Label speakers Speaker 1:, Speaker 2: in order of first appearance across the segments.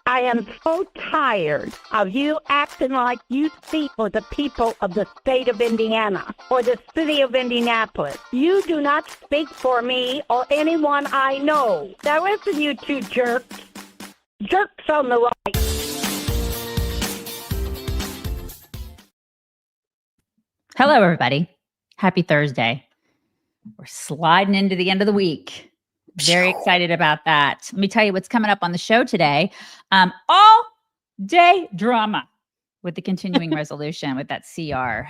Speaker 1: I am so tired of you acting like you speak for the people of the state of Indiana or the city of Indianapolis. You do not speak for me or anyone I know. Now listen, you two jerks. Jerks on the right.
Speaker 2: Hello, everybody. Happy Thursday. We're sliding into the end of the week. Very excited about that. Let me tell you what's coming up on the show today. All day drama with the continuing resolution with that CR. We're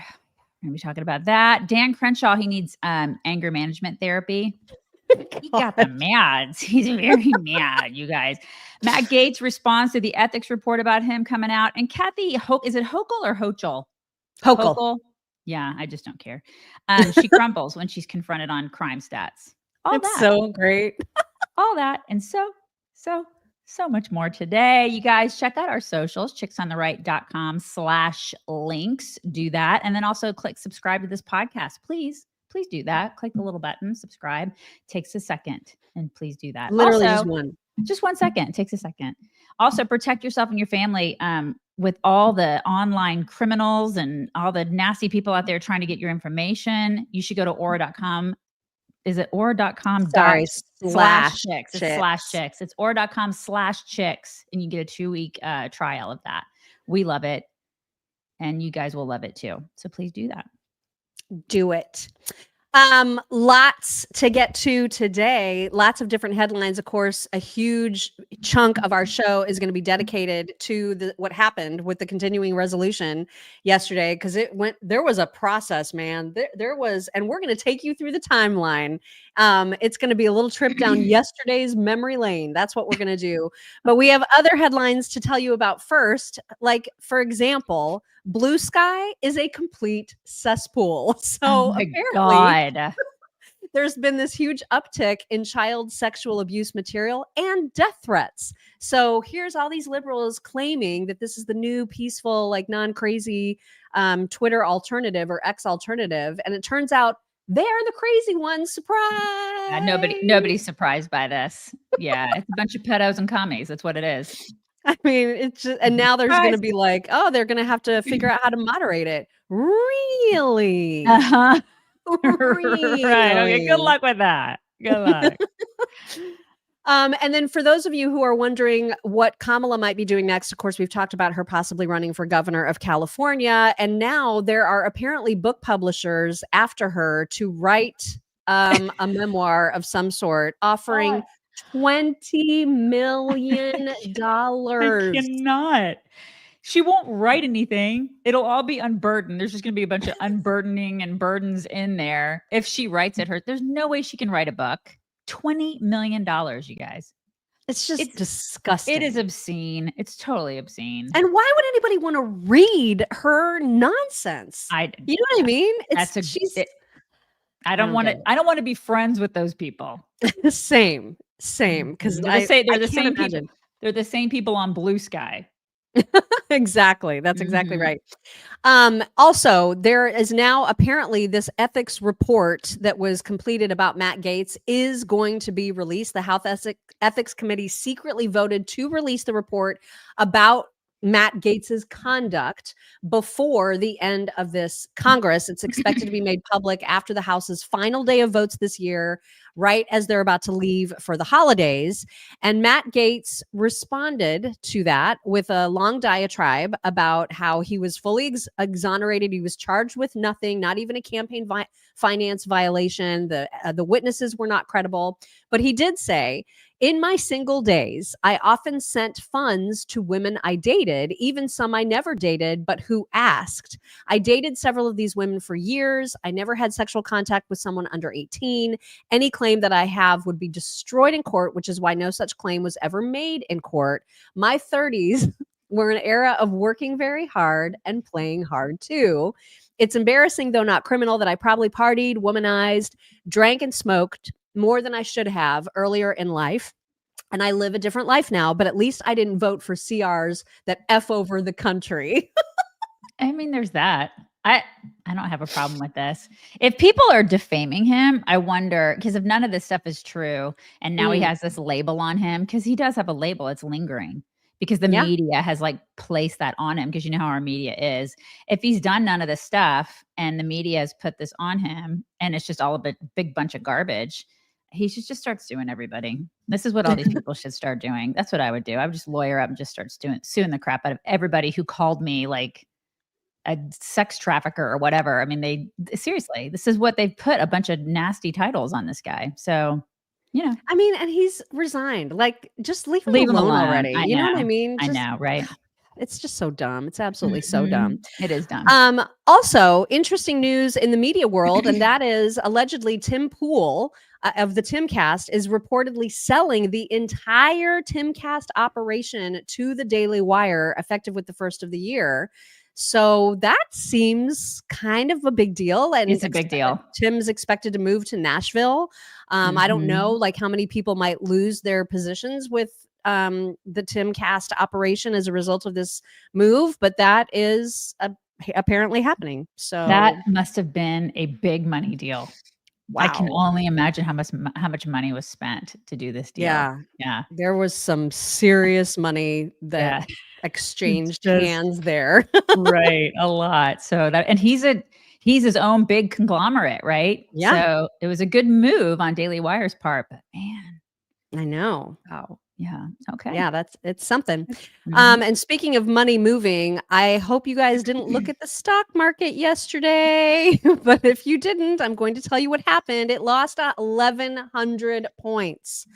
Speaker 2: going to be talking about that. Dan Crenshaw, he needs anger management therapy. He got the mads. He's very mad, you guys. Matt Gaetz responds to the ethics report about him coming out. And Kathy, is it Hochul or Hochul?
Speaker 3: Hochul.
Speaker 2: Yeah, I just don't care. She crumbles when she's confronted on crime stats.
Speaker 3: It's so great.
Speaker 2: All that and so much more today. You guys check out our socials, chicksontheright.com/links. Do that. And then also click subscribe to this podcast. Please do that. Click the little button, subscribe. Takes a second. And please do that.
Speaker 3: Literally
Speaker 2: also, just 1 second. It takes a second. Also, protect yourself and your family with all the online criminals and all the nasty people out there trying to get your information. You should go to aura.com. Is it aura.com?
Speaker 3: Sorry,
Speaker 2: /chicks. It's /chicks. It's aura.com/chicks. And you get a 2-week trial of that. We love it. And you guys will love it too. So please do that.
Speaker 3: Do it. Lots to get to today. Lots of different headlines. Of course, a huge chunk of our show is going to be dedicated to what happened with the continuing resolution yesterday, because there was a process, man. There was, and we're going to take you through the timeline. It's going to be a little trip down yesterday's memory lane. That's what we're going to do. But we have other headlines to tell you about first. Like, for example, BlueSky is a complete cesspool. So apparently there's been this huge uptick in child sexual abuse material and death threats. So here's all these liberals claiming that this is the new peaceful, like non-crazy Twitter alternative or X alternative. And it turns out they are the crazy ones. Surprise!
Speaker 2: Nobody's surprised by this. Yeah, it's a bunch of pedos and commies. That's what it is.
Speaker 3: I mean, it's just, and now there's going to be like, oh, they're going to have to figure out how to moderate it. Really?
Speaker 2: Uh-huh.
Speaker 3: Really?
Speaker 2: Right. Okay. Good luck with that. Good luck.
Speaker 3: And then for those of you who are wondering what Kamala might be doing next, of course, we've talked about her possibly running for governor of California. And now there are apparently book publishers after her to write a memoir of some sort, offering $20 million.
Speaker 2: I cannot. She won't write anything. It'll all be unburdened. There's just going to be a bunch of unburdening and burdens in there. If she writes it, there's no way she can write a book. $20 million, you guys.
Speaker 3: It's disgusting.
Speaker 2: It is obscene. It's totally obscene.
Speaker 3: And why would anybody want to read her nonsense? You know what I mean?
Speaker 2: I don't want to be friends with those people.
Speaker 3: Same. Because
Speaker 2: they're the same people. They're the same people on BlueSky.
Speaker 3: Exactly. That's exactly right. Also, there is now apparently this ethics report that was completed about Matt Gaetz is going to be released. The House Ethics Committee secretly voted to release the report about Matt Gaetz's conduct before the end of this Congress. It's expected to be made public after the House's final day of votes this year, right as they're about to leave for the holidays. And Matt Gaetz responded to that with a long diatribe about how he was fully exonerated. He was charged with nothing, not even a campaign finance violation. The witnesses were not credible. But he did say, in my single days, I often sent funds to women I dated, even some I never dated, but who asked. I dated several of these women for years. I never had sexual contact with someone under 18. Any claim that I have would be destroyed in court, which is why no such claim was ever made in court. My 30s were an era of working very hard and playing hard too. It's embarrassing, though not criminal, that I probably partied, womanized, drank, and smoked more than I should have earlier in life. And I live a different life now, but at least I didn't vote for CRs that F over the country.
Speaker 2: I mean, there's that. I don't have a problem with this. If people are defaming him, I wonder, because if none of this stuff is true, and now he has this label on him, because he does have a label, it's lingering. because the media has like placed that on him, because you know how our media is. If he's done none of this stuff and the media has put this on him and it's just all a big bunch of garbage, he should just start suing everybody. This is what all these people should start doing. That's what I would do. I would just lawyer up and just start suing the crap out of everybody who called me like a sex trafficker or whatever. I mean, seriously, this is what they've put a bunch of nasty titles on this guy. So, you know,
Speaker 3: I mean, and he's resigned. Like, just leave him alone already. You know what I mean?
Speaker 2: I know, right?
Speaker 3: It's just so dumb. It's absolutely so dumb.
Speaker 2: It is dumb.
Speaker 3: Also, interesting news in the media world, and that is allegedly Tim Pool of the Timcast is reportedly selling the entire Timcast operation to the Daily Wire, effective with the first of the year. So that seems kind of a big deal. And
Speaker 2: it's a big deal.
Speaker 3: Tim's expected to move to Nashville. I don't know like how many people might lose their positions with the Timcast operation as a result of this move, but that is apparently happening. So
Speaker 2: that must have been a big money deal. Wow. I can only imagine how much money was spent to do this deal.
Speaker 3: Yeah. There was some serious money that exchanged hands there.
Speaker 2: Right. A lot. So and he's his own big conglomerate, right?
Speaker 3: Yeah.
Speaker 2: So it was a good move on Daily Wire's part, but man.
Speaker 3: I know.
Speaker 2: Wow. Yeah. Okay.
Speaker 3: Yeah, it's something. And speaking of money moving, I hope you guys didn't look at the stock market yesterday, but if you didn't, I'm going to tell you what happened. It lost 1,100 points.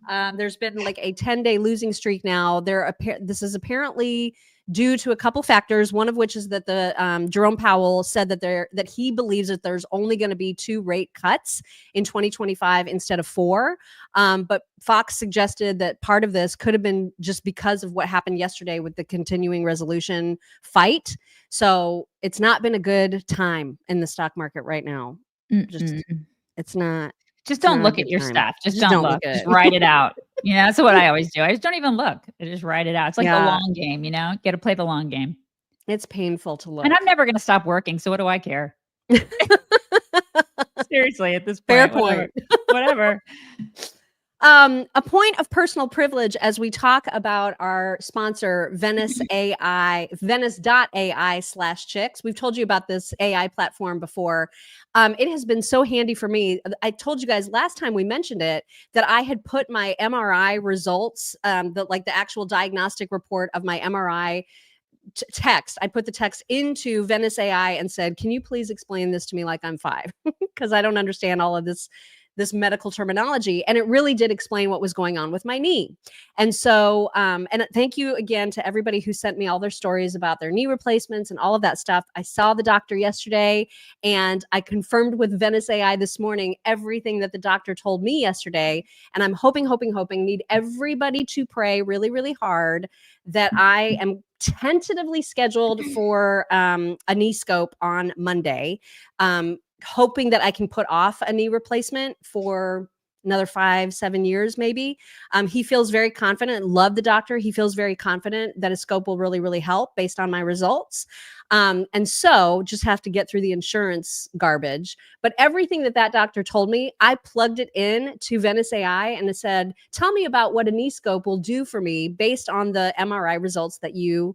Speaker 3: There's been like a 10-day losing streak now. This is apparently due to a couple factors, one of which is that the Jerome Powell said that he believes that there's only going to be 2 rate cuts in 2025 instead of 4. But Fox suggested that part of this could have been just because of what happened yesterday with the continuing resolution fight. So it's not been a good time in the stock market right now. It's not.
Speaker 2: Just don't look at your stuff. Just don't look. Just write it out. You know, that's what I always do. I just don't even look. I just write it out. It's like the long game, you know? Got to play the long game.
Speaker 3: It's painful to look.
Speaker 2: And I'm never going to stop working, so what do I care? Seriously, at this point.
Speaker 3: Fair point.
Speaker 2: Whatever.
Speaker 3: A point of personal privilege as we talk about our sponsor, Venice AI, Venice.ai/chicks. We've told you about this AI platform before. It has been so handy for me. I told you guys last time we mentioned it that I had put my MRI results, the actual diagnostic report of my MRI text. I put the text into Venice AI and said, "Can you please explain this to me like I'm 5?" Because I don't understand all of this medical terminology. And it really did explain what was going on with my knee. And so, and thank you again to everybody who sent me all their stories about their knee replacements and all of that stuff. I saw the doctor yesterday and I confirmed with Venice AI this morning everything that the doctor told me yesterday. And I'm hoping, need everybody to pray really, really hard that I am tentatively scheduled for a knee scope on Monday. Hoping that I can put off a knee replacement for another 5-7 years, maybe. He feels very confident. Love the doctor. He feels very confident that a scope will really, really help based on my results. And so just have to get through the insurance garbage. But everything that doctor told me, I plugged it in to Venice AI and it said, tell me about what a knee scope will do for me based on the MRI results that you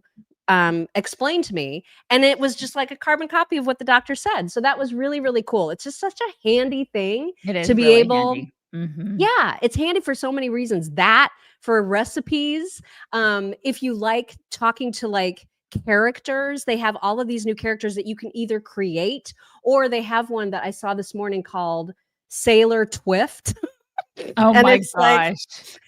Speaker 3: explained to me. And it was just like a carbon copy of what the doctor said. So that was really, really cool. It's just such a handy thing to be able. Yeah, it's handy for so many reasons. That for recipes, if you like talking to like characters, they have all of these new characters that you can either create, or they have one that I saw this morning called Sailor Twift.
Speaker 2: Oh
Speaker 3: and
Speaker 2: my
Speaker 3: it's
Speaker 2: gosh.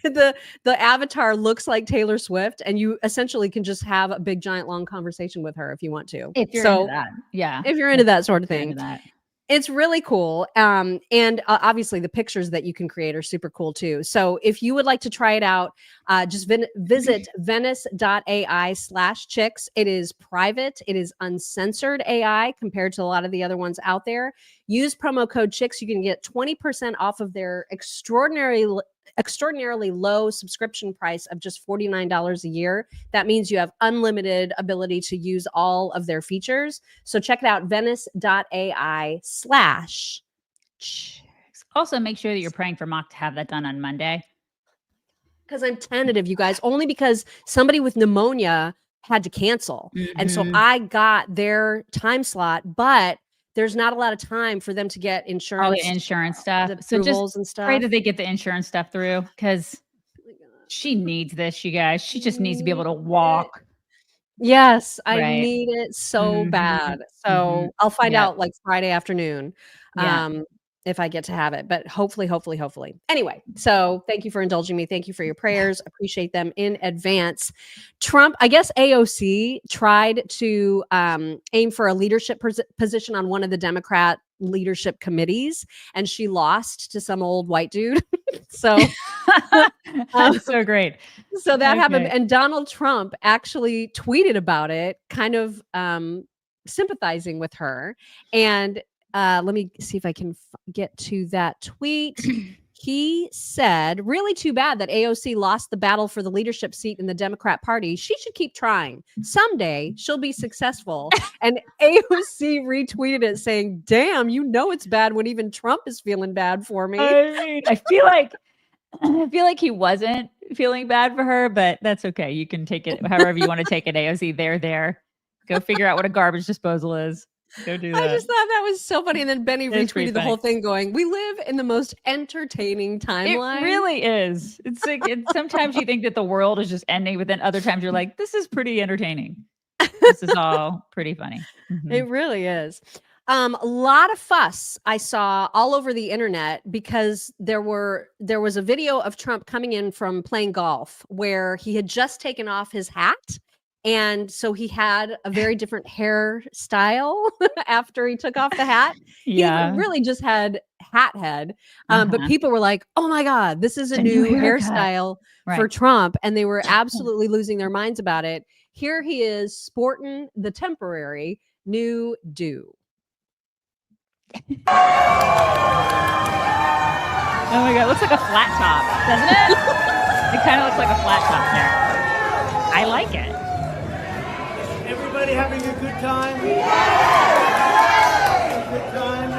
Speaker 3: Like the avatar looks like Taylor Swift, and you essentially can just have a big giant long conversation with her if you want to.
Speaker 2: If you're into that. Yeah.
Speaker 3: If you're into that sort of thing. It's really cool. And obviously the pictures that you can create are super cool too. So if you would like to try it out, just visit Venice.ai/chicks. It is private. It is uncensored AI compared to a lot of the other ones out there. Use promo code chicks. You can get 20% off of their extraordinarily low subscription price of just $49 a year. That means you have unlimited ability to use all of their features. So check it out, Venice.ai/chicks.
Speaker 2: Also, make sure that you're praying for Mock to have that done on Monday.
Speaker 3: Because I'm tentative, you guys, only because somebody with pneumonia had to cancel. And so I got their time slot, but there's not a lot of time for them to get insurance.
Speaker 2: All the insurance stuff. So just
Speaker 3: and stuff.
Speaker 2: pray that they get the insurance stuff through, because she needs this, you guys. She just needs to be able to walk.
Speaker 3: Yes, I need it so
Speaker 2: Mhm.
Speaker 3: bad. So I'll find out like Friday afternoon. If I get to have it, but hopefully. Anyway, so thank you for indulging me. Thank you for your prayers. Appreciate them in advance. Trump, I guess AOC tried to aim for a leadership position on one of the Democrat leadership committees, and she lost to some old white dude. So
Speaker 2: that's so great.
Speaker 3: So that happened. And Donald Trump actually tweeted about it, kind of sympathizing with her. And let me see if I can get to that tweet. He said, really too bad that AOC lost the battle for the leadership seat in the Democrat Party. She should keep trying. Someday she'll be successful. And AOC retweeted it saying, damn, you know it's bad when even Trump is feeling bad for me.
Speaker 2: I feel like he wasn't feeling bad for her, but that's okay. You can take it however you want to take it, AOC. There. Go figure out what a garbage disposal is. Go do that.
Speaker 3: I just thought that was so funny. And then Benny retweeted the whole thing going, we live in the most entertaining timeline.
Speaker 2: It really is. It's like sometimes you think that the world is just ending, but then other times you're like, this is pretty entertaining. This is all pretty funny.
Speaker 3: It really is. A lot of fuss I saw all over the internet because there was a video of Trump coming in from playing golf where he had just taken off his hat. And so he had a very different hairstyle after he took off the hat. He really just had hat head. But people were like, oh my God, this is a new hairstyle for Trump. And they were absolutely losing their minds about it. Here he is sporting the temporary new do.
Speaker 2: Oh my God, it looks like a flat top, doesn't it? It kind of looks like a flat top there. I like it.
Speaker 4: Everybody having a good time? Good time?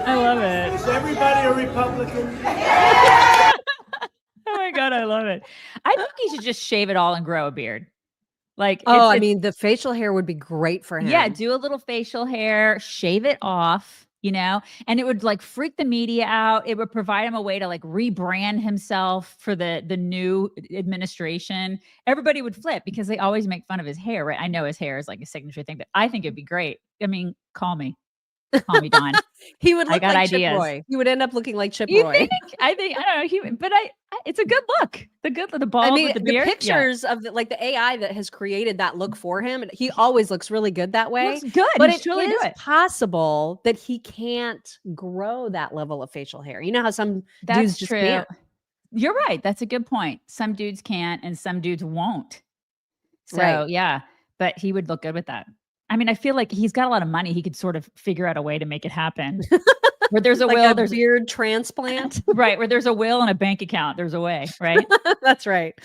Speaker 2: I love it.
Speaker 4: Is everybody a Republican?
Speaker 2: Oh my God, I love it. I think he should just shave it all and grow a beard. Like,
Speaker 3: I mean, the facial hair would be great for him.
Speaker 2: Yeah, do a little facial hair, shave it off, and it would like freak the media out. It would provide him a way to like rebrand himself for the new administration. Everybody would flip because they always make fun of his hair, right? I know his hair is like a signature thing, but I think it'd be great. I mean, call me. Call me Dawn.
Speaker 3: He would look
Speaker 2: like
Speaker 3: ideas.
Speaker 2: Chip
Speaker 3: Roy. He would end up looking like Chip
Speaker 2: you
Speaker 3: Roy.
Speaker 2: Think? I don't know. But it's a good look. The bald with the beard.
Speaker 3: The pictures of the AI that has created that look for him, he always looks really good that way.
Speaker 2: Looks good.
Speaker 3: But
Speaker 2: it's really
Speaker 3: is possible that he can't grow that level of facial hair. You know how some dudes just can't.
Speaker 2: You're right. That's a good point. Some dudes can't and some dudes won't. So yeah, but he would look good with that. I mean, I feel like he's got a lot of money. He could sort of figure out a way to make it happen. Where there's a
Speaker 3: like
Speaker 2: will,
Speaker 3: there's a beard transplant.
Speaker 2: Right. Where there's a will and a bank account, there's a way, right?
Speaker 3: That's right.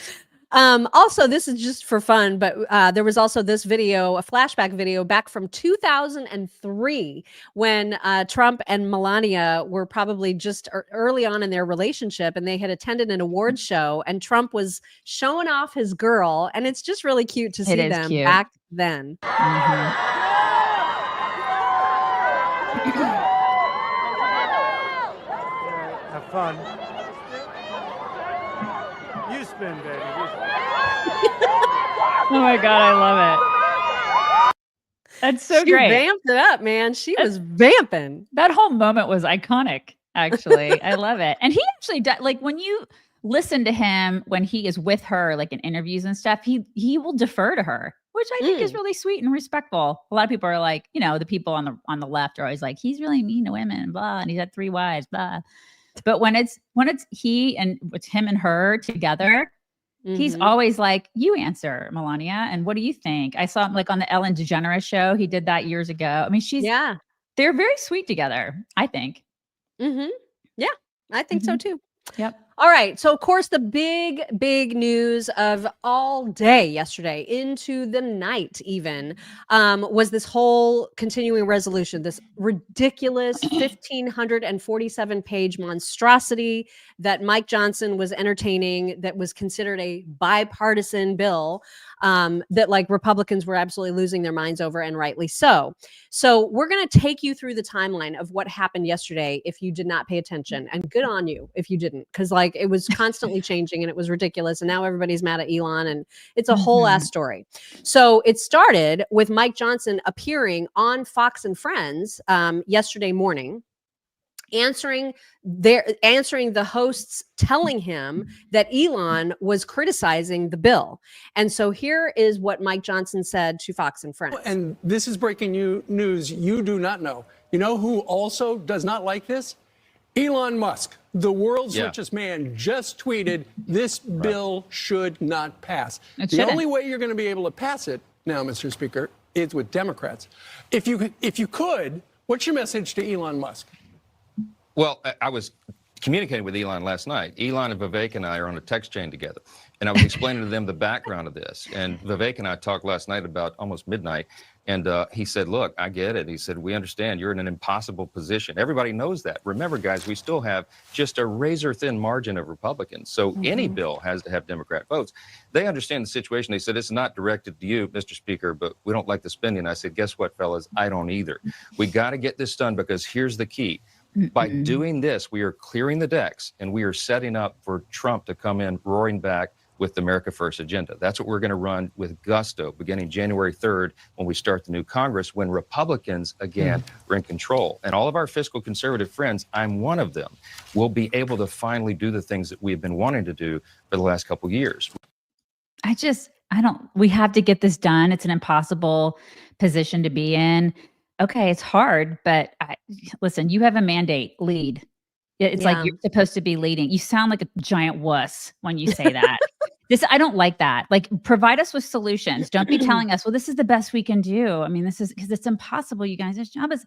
Speaker 3: Also, this is just for fun, but there was also this video, a flashback video back from 2003 when Trump and Melania were probably just early on in their relationship, and they had attended an award show, and Trump was showing off his girl, and it's just really cute to see them back then.
Speaker 4: Have fun. You spin, baby.
Speaker 2: Oh my God, I love it. That's so great.
Speaker 3: She vamped it up, man. She was vamping.
Speaker 2: That whole moment was iconic, actually. I love it. And he actually does, like when you listen to him, when he is with her, like in interviews and stuff, he will defer to her, which I think is really sweet and respectful. A lot of people are like, the people on the left are always like, he's really mean to women, blah, and he's had 3 wives, blah. But when it's he and it's him and her together, he's always like, you answer, Melania, and what do you think? I saw him like on the Ellen DeGeneres show. He did that years ago. I mean, they're very sweet together, I think.
Speaker 3: Yeah, I think so too.
Speaker 2: Yep.
Speaker 3: All right. So, of course, the big news of all day yesterday into the night even was this whole continuing resolution, this ridiculous 1,547-page monstrosity that Mike Johnson was entertaining that was considered a bipartisan bill that like Republicans were absolutely losing their minds over, and rightly so. So we're going to take you through the timeline of what happened yesterday if you did not pay attention, and good on you if you didn't, because like it was constantly changing and it was ridiculous, and now everybody's mad at Elon, and it's a whole ass story. So it started with Mike Johnson appearing on Fox and Friends yesterday morning, answering the hosts telling him that Elon was criticizing the bill. And so here is what Mike Johnson said to Fox and Friends.
Speaker 5: And this is breaking news you do not know. You know who also does not like this? Elon Musk, the world's richest man, just tweeted this bill should not pass. The only way you're going to be able to pass it now, Mr. Speaker, is with Democrats. If you could, what's your message to Elon Musk?
Speaker 6: Well, I was communicating with Elon last night. Elon and Vivek and I are on a text chain together, and I was explaining to them the background of this. And Vivek and I talked last night about almost midnight, and he said, look, I get it. He said, we understand you're in an impossible position. Everybody knows that. Remember, guys, we still have just a razor-thin margin of Republicans, so any bill has to have Democrat votes. They understand the situation. They said, it's not directed to you, Mr. Speaker, but we don't like the spending. I said, guess what, fellas? I don't either. We got to get this done, because here's the key. By doing this, we are clearing the decks, and we are setting up for Trump to come in roaring back with the America First agenda. That's what we're going to run with gusto beginning January 3rd when we start the new Congress, when Republicans, again, are in control. And all of our fiscal conservative friends, I'm one of them, will be able to finally do the things that we've been wanting to do for the last couple of years.
Speaker 2: We have to get this done. It's an impossible position to be in. Okay, it's hard, but listen, you have a mandate, lead. It's like you're supposed to be leading. You sound like a giant wuss when you say that. I don't like that. Like, provide us with solutions. Don't be telling us, well, this is the best we can do. I mean, this is because it's impossible, you guys. This job it's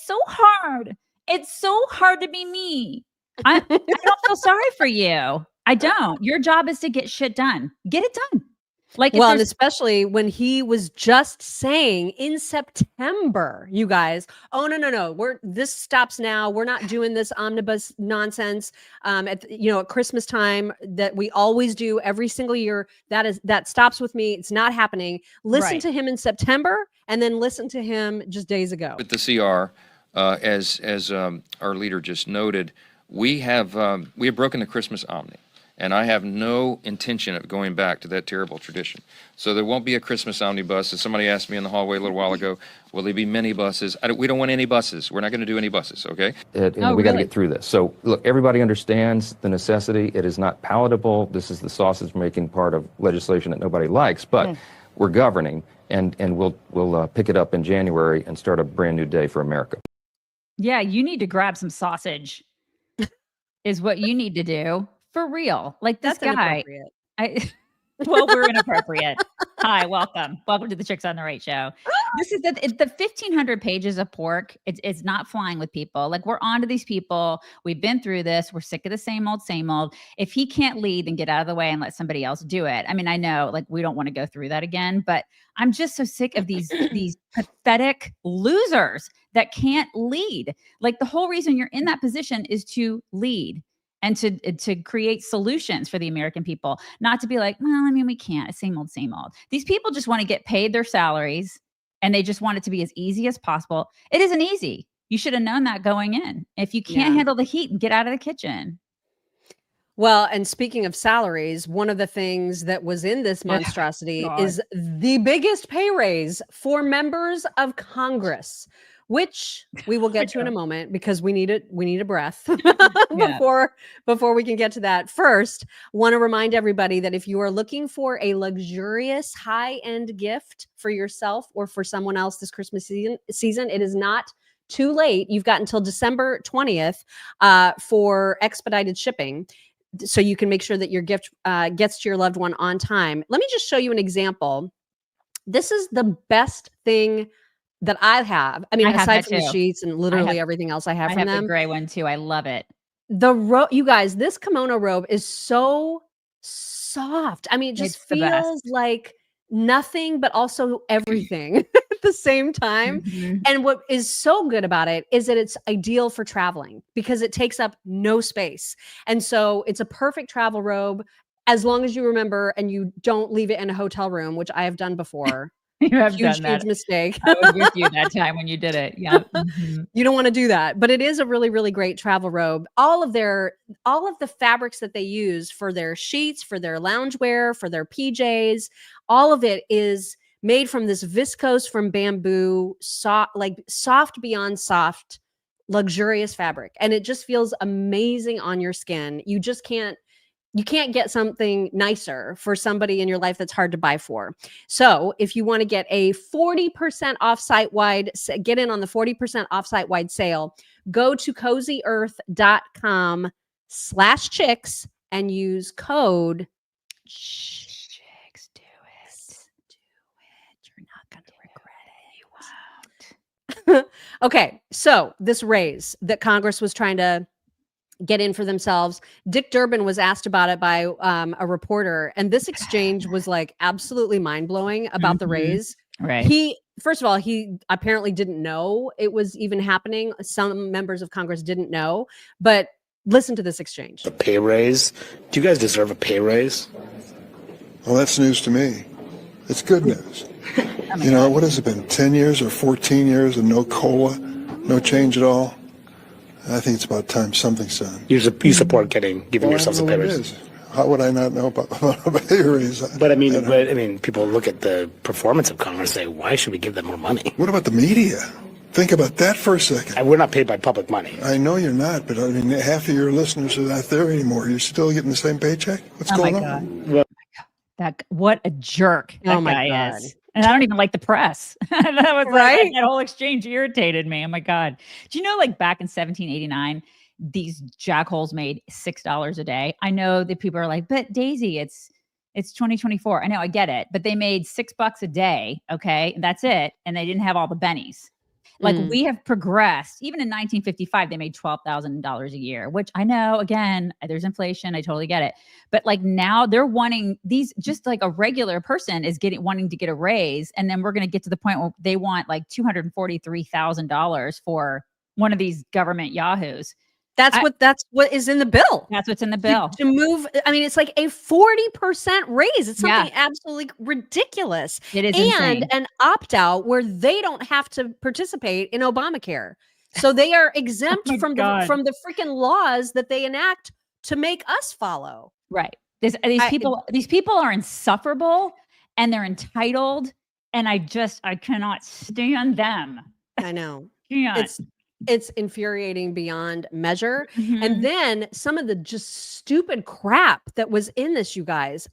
Speaker 2: so hard. It's so hard to be me. I don't feel sorry for you. I don't. Your job is to get shit done. Get it done. Like,
Speaker 3: well, and especially when he was just saying in September, you guys, oh, no, this stops now. We're not doing this omnibus nonsense at Christmas time that we always do every single year. That stops with me. It's not happening. Listen to him in September, and then listen to him just days ago.
Speaker 7: With the CR, as our leader just noted, we have broken the Christmas omni. And I have no intention of going back to that terrible tradition. So there won't be a Christmas omnibus. As somebody asked me in the hallway a little while ago, will there be many buses? We don't want any buses. We're not going to do any buses, okay?
Speaker 6: We got to get through this. So, look, everybody understands the necessity. It is not palatable. This is the sausage-making part of legislation that nobody likes. But we're governing, and we'll pick it up in January and start a brand new day for America.
Speaker 2: Yeah, you need to grab some sausage is what you need to do. For real. Like, this guy. Well, we're inappropriate. Hi, welcome. Welcome to the Chicks on the Right show. This is the 1,500 pages of pork. It's not flying with people. Like, we're on to these people. We've been through this. We're sick of the same old, same old. If he can't lead, then get out of the way and let somebody else do it. I mean, I know, like, we don't want to go through that again, but I'm just so sick of these pathetic losers that can't lead. Like, the whole reason you're in that position is to lead. And to create solutions for the American people, not to be like, well, I mean, we can't. It's same old, same old. These people just want to get paid their salaries, and they just want it to be as easy as possible. It isn't easy. You should have known that going in. If you can't handle the heat, get out of the kitchen.
Speaker 3: Well, and speaking of salaries, one of the things that was in this monstrosity is the biggest pay raise for members of Congress, which we will get to in a moment, because we need a breath before we can get to that. First, want to remind everybody that if you are looking for a luxurious high-end gift for yourself or for someone else this Christmas season, it is not too late. You've got until December 20th for expedited shipping, so you can make sure that your gift gets to your loved one on time. Let me just show you an example. This is the best thing that I have. I mean, aside from the sheets and literally everything else I have from them.
Speaker 2: I have the gray one too. I love it.
Speaker 3: You guys, this kimono robe is so soft. I mean, it just
Speaker 2: It's the best.
Speaker 3: feels like nothing, but also everything at the same time.
Speaker 2: Mhm.
Speaker 3: And what is so good about it is that it's ideal for traveling because it takes up no space. And so it's a perfect travel robe as long as you remember and you don't leave it in a hotel room, which I have done before.
Speaker 2: You have
Speaker 3: Huge,
Speaker 2: done that.
Speaker 3: huge mistake.
Speaker 2: I was with you that time when you did it. Yeah. Mhm.
Speaker 3: You don't want to do that, but it is a really, really great travel robe. All of the fabrics that they use for their sheets, for their loungewear, for their PJs, all of it is made from this viscose from bamboo, soft beyond soft, luxurious fabric. And it just feels amazing on your skin. You can't get something nicer for somebody in your life that's hard to buy for. So if you want to get a 40% off site-wide, get in on the 40% off site-wide sale, go to CozyEarth.com/chicks and use code
Speaker 2: Chicks, do it.
Speaker 3: Do it. You're not going to regret it. You won't. Okay, so this raise that Congress was trying to get in for themselves. Dick Durbin was asked about it by a reporter, and this exchange was like absolutely mind-blowing about the raise.
Speaker 2: Right.
Speaker 3: First of all, he apparently didn't know it was even happening. Some members of Congress didn't know, but listen to this exchange.
Speaker 8: A pay raise? Do you guys deserve a pay raise?
Speaker 9: Well, that's news to me. It's good news. You know, what has it been, 10 years or 14 years and no COLA, no change at all? I think it's about time something's done.
Speaker 8: You support giving yourselves a pay raise?
Speaker 9: How would I not know about a pay raise?
Speaker 8: But I mean, people look at the performance of Congress and say, why should we give them more money?
Speaker 9: What about the media? Think about that for a second.
Speaker 8: We're not paid by public money.
Speaker 9: I know you're not, but I mean, half of your listeners are not there anymore. You're still getting the same paycheck? What's going on?
Speaker 8: Well,
Speaker 2: What a jerk that guy is. And I don't even like the press. That was right. That whole exchange irritated me. Oh my God. Do you know, like back in 1789, these jackholes made $6 a day? I know that people are like, but Daisy, it's 2024. I know, I get it. But they made $6 a day. Okay. And that's it. And they didn't have all the bennies. Like we have progressed. Even in 1955, they made $12,000 a year, which I know, again, there's inflation. I totally get it. But like now they're wanting these, just like a regular person is wanting to get a raise. And then we're going to get to the point where they want like $243,000 for one of these government yahoos.
Speaker 3: That's what is in the bill.
Speaker 2: That's what's in the bill.
Speaker 3: To move, I mean, it's like a 40% raise. It's something absolutely ridiculous.
Speaker 2: It is
Speaker 3: and
Speaker 2: insane.
Speaker 3: an opt-out where they don't have to participate in Obamacare. So they are exempt from the freaking laws that they enact to make us follow.
Speaker 2: Right. These people are insufferable and they're entitled. And I cannot stand them.
Speaker 3: I know.
Speaker 2: Yeah.
Speaker 3: It's infuriating beyond measure. And then some of the just stupid crap that was in this, you guys.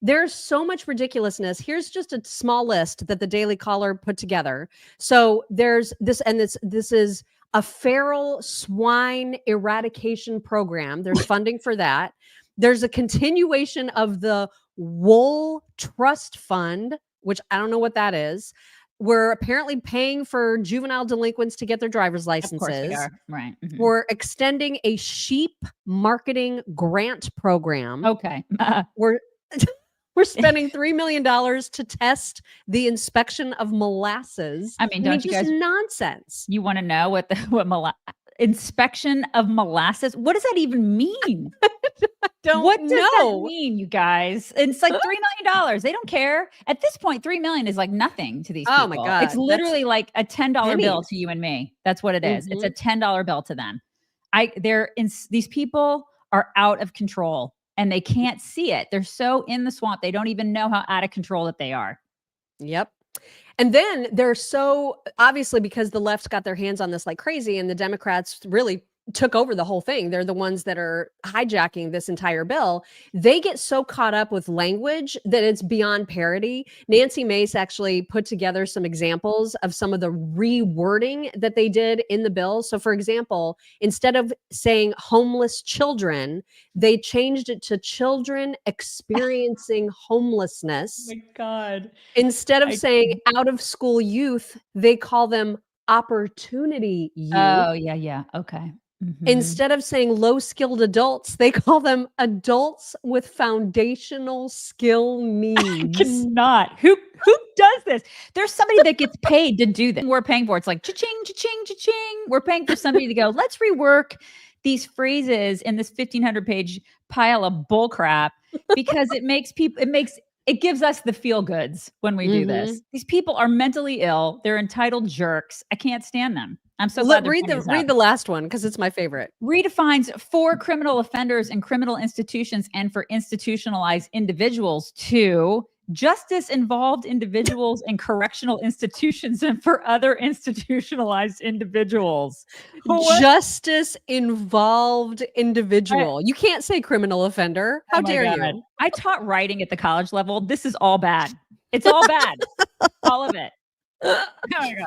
Speaker 3: There's so much ridiculousness. Here's just a small list that the Daily Caller put together. So there's this, and this is a feral swine eradication program. There's funding for that. There's a continuation of the Wool Trust Fund, which I don't know what that is. We're apparently paying for juvenile delinquents to get their driver's licenses.
Speaker 2: Of course we are. Right. Mm-hmm.
Speaker 3: We're extending a sheep marketing grant program.
Speaker 2: Okay.
Speaker 3: We're spending $3 million to test the inspection of molasses.
Speaker 2: I mean, don't you guys?
Speaker 3: Nonsense.
Speaker 2: You want to know what inspection of molasses? What does that even mean? What does that mean, you guys? It's like $3 million. They don't care. At this point, $3 million is like nothing to these people.
Speaker 3: Oh my God.
Speaker 2: It's literally like a $10 bill to you and me. That's what it is. It's a $10 bill to them. These people are out of control and they can't see it. They're so in the swamp. They don't even know how out of control that they are.
Speaker 3: Yep. And then they're so, obviously, because the left got their hands on this like crazy and the Democrats really took over the whole thing. They're the ones that are hijacking this entire bill. They get so caught up with language that it's beyond parody. Nancy Mace actually put together some examples of some of the rewording that they did in the bill. So for example, instead of saying homeless children, they changed it to children experiencing homelessness.
Speaker 2: Oh my God.
Speaker 3: Instead of saying out of school youth, they call them opportunity youth.
Speaker 2: Oh, yeah. Okay.
Speaker 3: Instead of saying low-skilled adults, they call them adults with foundational skill needs.
Speaker 2: Cannot. Who does this? There's somebody that gets paid to do this. We're paying for it. It's like cha-ching, cha-ching, cha-ching. We're paying for somebody to go, let's rework these phrases in this 1,500-page pile of bull crap because it gives us the feel goods when we do this. These people are mentally ill. They're entitled jerks. I can't stand them. I'm so glad.
Speaker 3: Read the last one because it's my favorite.
Speaker 2: Redefines for criminal offenders and criminal institutions and for institutionalized individuals to justice involved individuals in correctional institutions and for other institutionalized individuals.
Speaker 3: Justice involved individual. You can't say criminal offender. How dare you?
Speaker 2: I taught writing at the college level. This is all bad. It's all bad. All of it. Oh my God.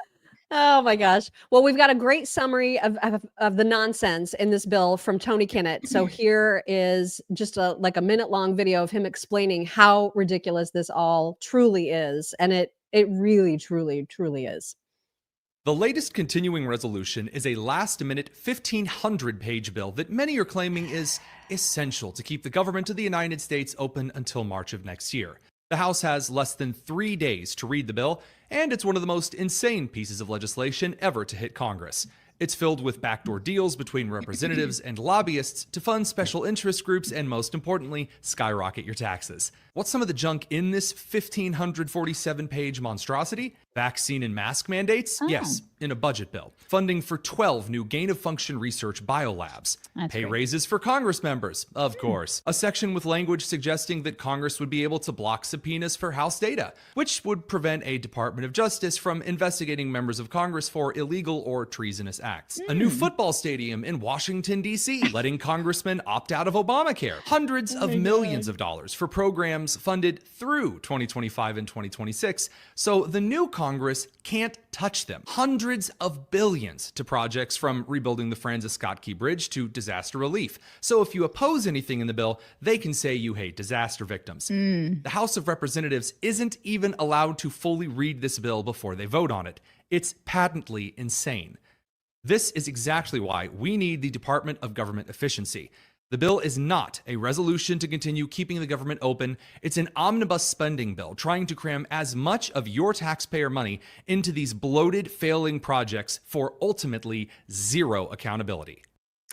Speaker 3: Oh my gosh. Well, we've got a great summary of the nonsense in this bill from Tony Kinnett. So here is just a minute-long video of him explaining how ridiculous this all truly is. And it really, truly, truly is.
Speaker 10: The latest continuing resolution is a last-minute 1,500-page bill that many are claiming is essential to keep the government of the United States open until March of next year. The House has less than 3 days to read the bill, and it's one of the most insane pieces of legislation ever to hit Congress. It's filled with backdoor deals between representatives and lobbyists to fund special interest groups and, most importantly, skyrocket your taxes. What's some of the junk in this 1,547-page monstrosity? Vaccine and mask mandates? Yes, in a budget bill. Funding for 12 new gain-of-function research biolabs. Pay raises for Congress members, of course. A section with language suggesting that Congress would be able to block subpoenas for House data, which would prevent a Department of Justice from investigating members of Congress for illegal or treasonous acts. A new football stadium in Washington, D.C., letting congressmen opt out of Obamacare. Hundreds of millions of dollars for programs funded through 2025 and 2026, so the new Congress can't touch them. Hundreds of billions to projects from rebuilding the Francis Scott Key Bridge to disaster relief. So if you oppose anything in the bill, they can say you hate disaster victims. The House of Representatives isn't even allowed to fully read this bill before they vote on it. It's patently insane. This is exactly why we need the Department of Government Efficiency. The bill is not a resolution to continue keeping the government open. It's an omnibus spending bill trying to cram as much of your taxpayer money into these bloated, failing projects for ultimately zero accountability.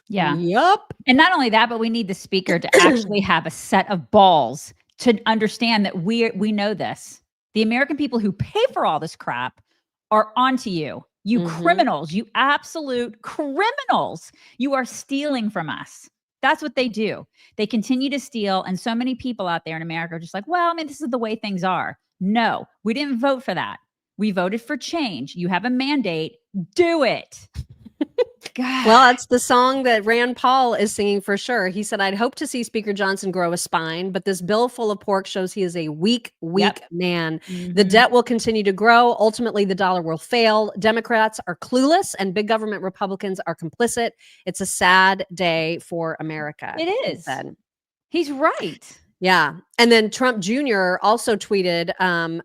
Speaker 2: Yeah.
Speaker 3: Yup.
Speaker 2: And not only that, but we need the speaker to actually have a set of balls to understand that we know this. The American people who pay for all this crap are onto you. You criminals, you absolute criminals. You are stealing from us. That's what they do. They continue to steal. And so many people out there in America are just like, well, I mean, this is the way things are. No, we didn't vote for that. We voted for change. You have a mandate. Do it. God.
Speaker 3: Well, that's the song that Rand Paul is singing for sure. He said, I'd hope to see Speaker Johnson grow a spine, but this bill full of pork shows he is a weak man. The debt will continue to grow. Ultimately, the dollar will fail. Democrats are clueless and big government Republicans are complicit. It's a sad day for America.
Speaker 2: It is. He's right.
Speaker 3: Yeah. And then Trump Jr. also tweeted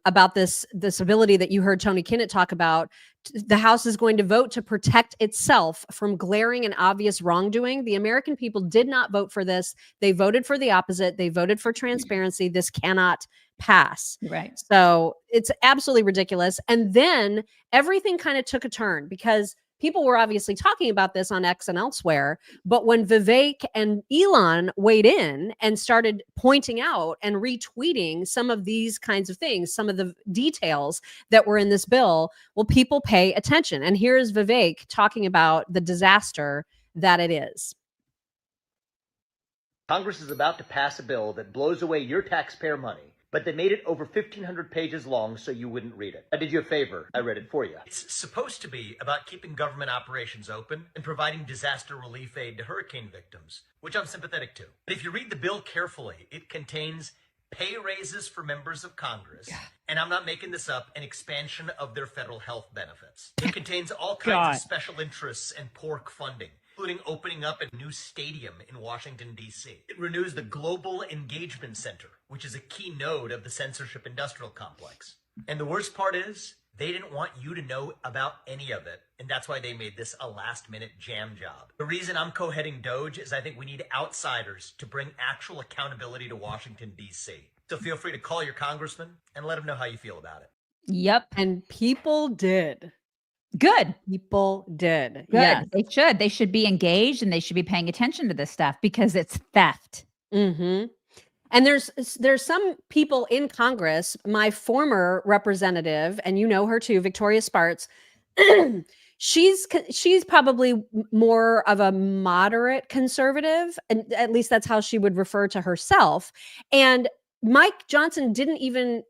Speaker 3: about this ability that you heard Tony Kinnett talk about. The House is going to vote to protect itself from glaring and obvious wrongdoing. The American people did not vote for this. They voted for the opposite. They voted for transparency. This cannot pass.
Speaker 2: Right.
Speaker 3: So it's absolutely ridiculous. And then everything kind of took a turn because people were obviously talking about this on X and elsewhere, but when Vivek and Elon weighed in and started pointing out and retweeting some of these kinds of things, some of the details that were in this bill, well, people pay attention. And here's Vivek talking about the disaster that it is.
Speaker 11: Congress is about to pass a bill that blows away your taxpayer money, but they made it over 1,500 pages long so you wouldn't read it. I did you a favor. I read it for you. It's supposed to be about keeping government operations open and providing disaster relief aid to hurricane victims, which I'm sympathetic to. But if you read the bill carefully, it contains pay raises for members of Congress, and I'm not making this up, an expansion of their federal health benefits. It contains all kinds of special interests and pork funding, including opening up a new stadium in Washington, D.C. It renews the Global Engagement Center, which is a key node of the censorship industrial complex. And the worst part is, They didn't want you to know about any of it, and that's why they made this a last-minute jam job. The reason I'm co-heading Doge is I think we need outsiders to bring actual accountability to Washington, D.C. So feel free to call your congressman and let him know how you feel about it.
Speaker 2: Yep.
Speaker 3: And people did.
Speaker 2: Good.
Speaker 3: People did.
Speaker 2: Good.
Speaker 3: Yes.
Speaker 2: They should. They should be engaged and they should be paying attention to this stuff because it's theft.
Speaker 3: Mm-hmm. And there's some people in Congress, my former representative, and you know her too, Victoria Spartz, she's probably more of a moderate conservative, and at least that's how she would refer to herself. And Mike Johnson doesn't even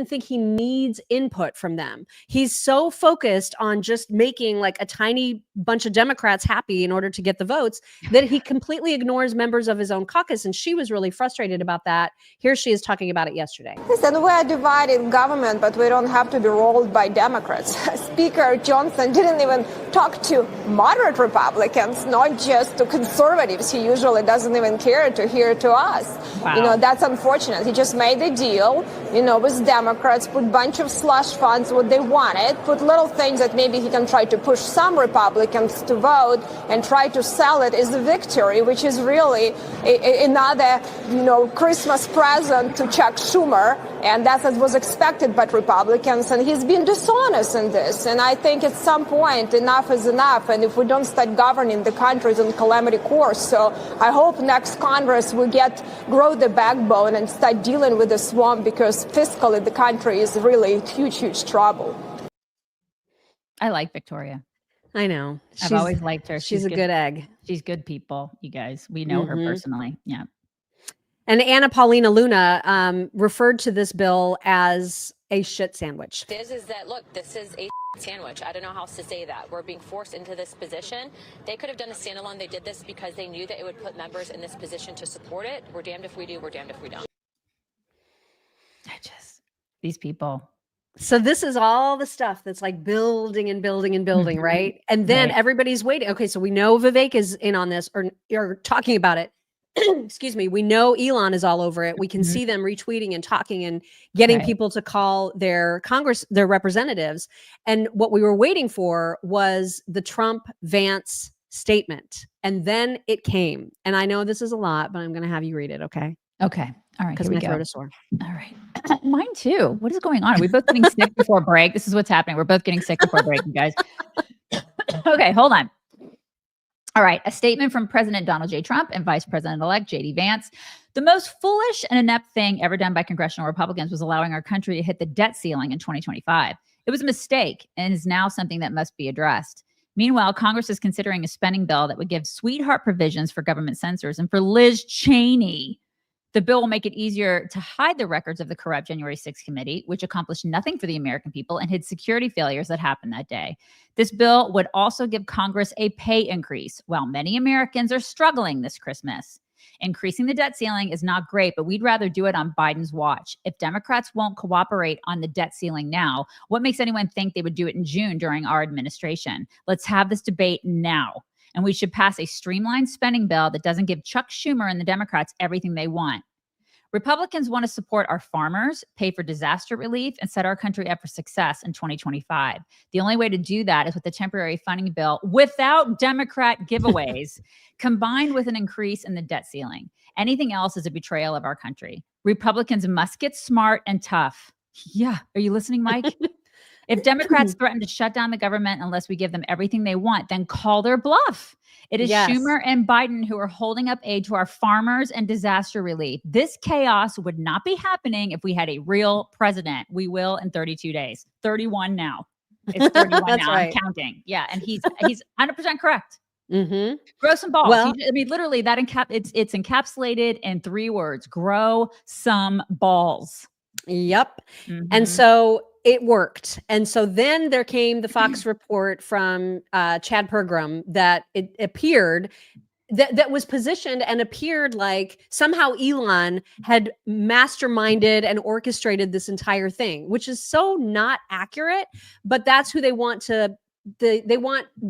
Speaker 3: think he needs input from them. He's so focused on just making like a tiny bunch of Democrats happy in order to get the votes that he completely ignores members of his own caucus. And she was really frustrated about that. Here she is talking about it yesterday.
Speaker 12: Listen, we're divided in government, but we don't have to be ruled by Democrats. Speaker Johnson didn't even talk to moderate Republicans, not just to conservatives. He usually doesn't even care to hear to us.
Speaker 2: Wow.
Speaker 12: You know, that's unfortunate. He just made a deal, you know, with Democrats, put a bunch of slush funds, what they wanted, put little things that maybe he can try to push some Republicans to vote and try to sell it as a victory, which is really another, you know, Christmas present to Chuck Schumer. And that's what was expected by Republicans. And he's been dishonest in this. And I think at some point, enough is enough. And if we don't start governing the country, it's on calamity course. So I hope next Congress will grow the backbone and start dealing with the swamp, because fiscally the country is really in huge trouble.
Speaker 2: I like Victoria.
Speaker 3: I know.
Speaker 2: I've always liked her.
Speaker 3: She's a good egg.
Speaker 2: She's good people, you guys. We know her personally. Yeah.
Speaker 3: And Anna Paulina Luna referred to this bill as a shit sandwich.
Speaker 13: This is a sandwich. I don't know how else to say that. We're being forced into this position. They could have done a standalone. They did this because they knew that it would put members in this position to support it. We're damned if we do. We're damned if we don't.
Speaker 2: These people.
Speaker 3: So this is all the stuff that's like building and building and building, right? And then everybody's waiting. Okay, so we know Vivek is in on this or talking about it. Excuse me. We know Elon is all over it. We can see them retweeting and talking and getting people to call their representatives. And what we were waiting for was the Trump Vance statement. And then it came. And I know this is a lot, but I'm going to have you read it. Okay.
Speaker 2: Okay. All right.
Speaker 3: Because my throat is sore.
Speaker 2: All right. Mine too. What is going on? Are we both getting sick before break? This is what's happening. We're both getting sick before break, you guys. Okay. Hold on. All right. A statement from President Donald J. Trump and Vice President-elect J.D. Vance. The most foolish and inept thing ever done by congressional Republicans was allowing our country to hit the debt ceiling in 2025. It was a mistake and is now something that must be addressed. Meanwhile, Congress is considering a spending bill that would give sweetheart provisions for government censors and for Liz Cheney. The bill will make it easier to hide the records of the corrupt January 6th committee, which accomplished nothing for the American people and hid security failures that happened that day. This bill would also give Congress a pay increase, while many Americans are struggling this Christmas. Increasing the debt ceiling is not great, but we'd rather do it on Biden's watch. If Democrats won't cooperate on the debt ceiling now, what makes anyone think they would do it in June during our administration? Let's have this debate now. And we should pass a streamlined spending bill that doesn't give Chuck Schumer and the Democrats everything they want. Republicans want to support our farmers, pay for disaster relief, and set our country up for success in 2025. The only way to do that is with a temporary funding bill without Democrat giveaways, combined with an increase in the debt ceiling. Anything else is a betrayal of our country. Republicans must get smart and tough. Yeah. Are you listening, Mike? If Democrats threaten to shut down the government unless we give them everything they want, then call their bluff. It is Schumer and Biden who are holding up aid to our farmers and disaster relief. This chaos would not be happening if we had a real president. We will in 32 days. 31 now. It's 31
Speaker 3: That's
Speaker 2: now.
Speaker 3: right.
Speaker 2: I'm counting. Yeah, and he's 100% correct.
Speaker 3: Mm-hmm.
Speaker 2: Grow some balls.
Speaker 3: Well,
Speaker 2: I mean, literally, that it's encapsulated in 3 words: grow some balls.
Speaker 3: Yep. And so it worked. And so then there came the Fox report from Chad Pergram that it appeared that was positioned and appeared like somehow Elon had masterminded and orchestrated this entire thing, which is so not accurate, but that's who they want to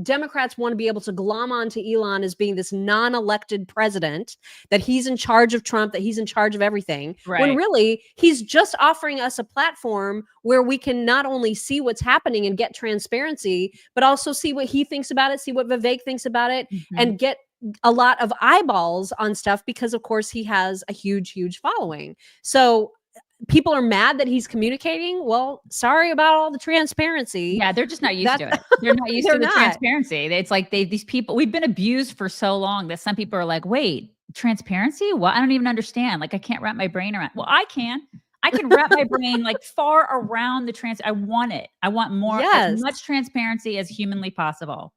Speaker 3: Democrats want to be able to glom onto Elon as being this non-elected president, that he's in charge of Trump, that he's in charge of everything.
Speaker 2: Right.
Speaker 3: When really he's just offering us a platform where we can not only see what's happening and get transparency, but also see what he thinks about it, see what Vivek thinks about it, and get a lot of eyeballs on stuff, because of course he has a huge following. So people are mad that he's communicating. Well, sorry about all the transparency.
Speaker 2: Yeah, they're just not used to it. They're not used to the transparency. It's like these people, we've been abused for so long that some people are like, wait, transparency? What? I don't even understand. Like, I can't wrap my brain around. Well, I can wrap my brain like far around the I want it. I want more, as much transparency as humanly possible.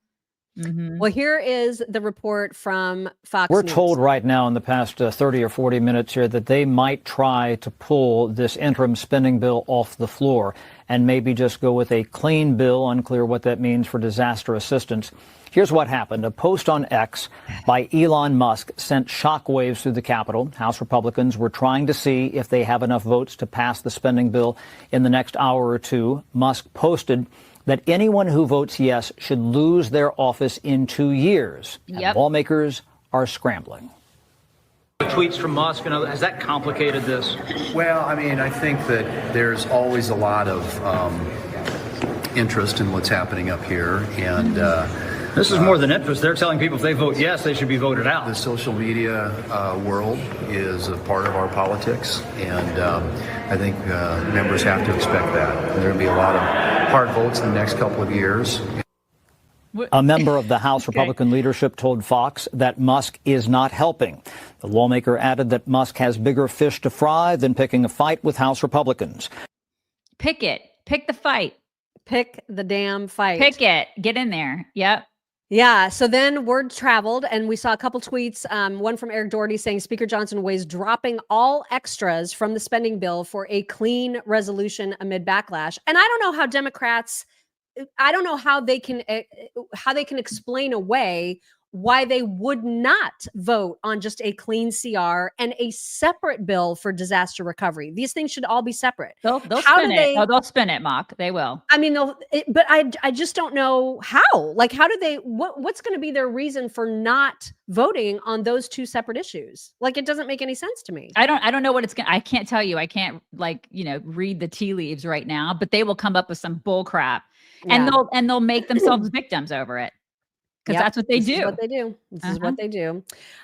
Speaker 3: Well, here is the report from Fox
Speaker 14: We're
Speaker 3: News.
Speaker 14: told right now in the past 30 or 40 minutes here that they might try to pull this interim spending bill off the floor and maybe just go with a clean bill. Unclear what that means for disaster assistance. Here's what happened. A post on X by Elon Musk sent shockwaves through the Capitol. House Republicans were trying to see if they have enough votes to pass the spending bill in the next hour or two. Musk posted that anyone who votes yes should lose their office in 2 years. And lawmakers are scrambling.
Speaker 15: Tweets from Musk and others, has that complicated this?
Speaker 16: Well, I mean, I think that there's always a lot of interest in what's happening up here. And
Speaker 15: this is more than interest. They're telling people if they vote yes, they should be voted out.
Speaker 16: The social media world is a part of our politics. And I think members have to expect that. There will be a lot of hard votes in the next couple of years.
Speaker 14: A member of the House Republican leadership told Fox that Musk is not helping. The lawmaker added that Musk has bigger fish to fry than picking a fight with House Republicans.
Speaker 2: Pick it. Pick the fight.
Speaker 3: Pick the damn fight.
Speaker 2: Pick it. Get in there. Yep.
Speaker 3: Yeah. So then word traveled, and we saw a couple tweets. One from Eric Doherty saying Speaker Johnson weighs dropping all extras from the spending bill for a clean resolution amid backlash. And I don't know how Democrats, I don't know how they can explain away why they would not vote on just a clean CR and a separate bill for disaster recovery. These things should all be separate.
Speaker 2: They'll spin it. Oh, they'll spin it, Mock. They will.
Speaker 3: I mean, but I just don't know how. Like, how do they? What's going to be their reason for not voting on those two separate issues? Like, it doesn't make any sense to me.
Speaker 2: I don't know what it's going. I can't tell you. I can't read the tea leaves right now. But they will come up with some bull crap, and they'll make themselves victims over it. Because that's what they do.
Speaker 3: This is what they do. This is what they do.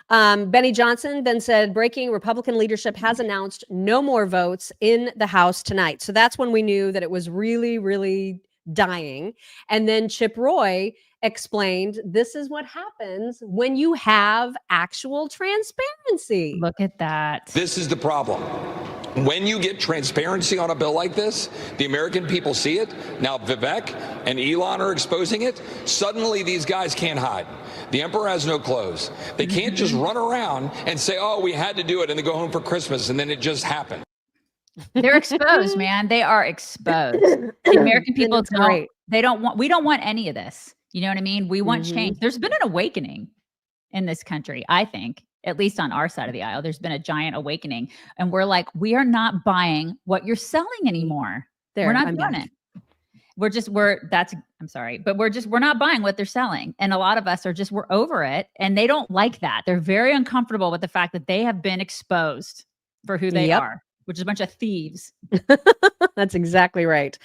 Speaker 3: Benny Johnson then said, breaking, Republican leadership has announced no more votes in the House tonight. So that's when we knew that it was really, really dying. And then Chip Roy explained, this is what happens when you have actual transparency.
Speaker 2: Look at that.
Speaker 17: This is the problem. When you get transparency on a bill like this, the American people see it. Now Vivek and Elon are exposing it. Suddenly these guys can't hide. The emperor has no clothes. They can't just run around and say, oh, we had to do it, and then go home for Christmas, and then it just happened.
Speaker 2: They're exposed, man. They are exposed. The American people we don't want any of this. You know what I mean? We want change. There's been an awakening in this country, I think. At least on our side of the aisle, there's been a giant awakening. And we're like, we are not buying what you're selling anymore. We're not doing it. We're not buying what they're selling. And a lot of us we're over it. And they don't like that. They're very uncomfortable with the fact that they have been exposed for who they are, which is a bunch of thieves.
Speaker 3: That's exactly right.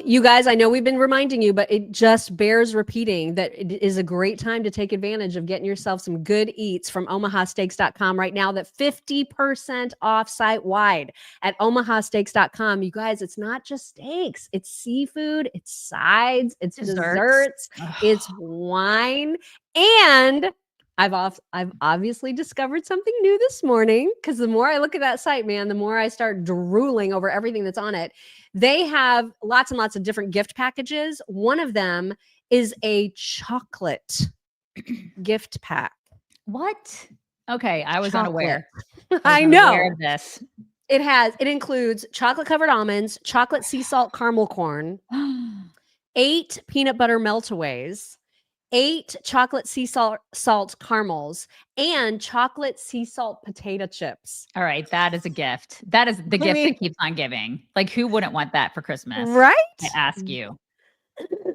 Speaker 3: You guys, I know we've been reminding you, but it just bears repeating that it is a great time to take advantage of getting yourself some good eats from omahasteaks.com right now. That 50% off site-wide at omahasteaks.com. You guys, it's not just steaks. It's seafood. It's sides. It's desserts. It's wine. And I've obviously discovered something new this morning, because the more I look at that site, man, the more I start drooling over everything that's on it. They have lots and lots of different gift packages. One of them is a chocolate gift pack.
Speaker 2: What? Okay, I was unaware.
Speaker 3: I know.
Speaker 2: Unaware of this.
Speaker 3: It includes chocolate covered almonds, chocolate sea salt caramel corn, 8 peanut butter meltaways, 8 chocolate sea salt caramels, and chocolate sea salt potato chips.
Speaker 2: All right, that is a gift. That is the gift that keeps on giving. Like, who wouldn't want that for Christmas?
Speaker 3: Right?
Speaker 2: I ask you.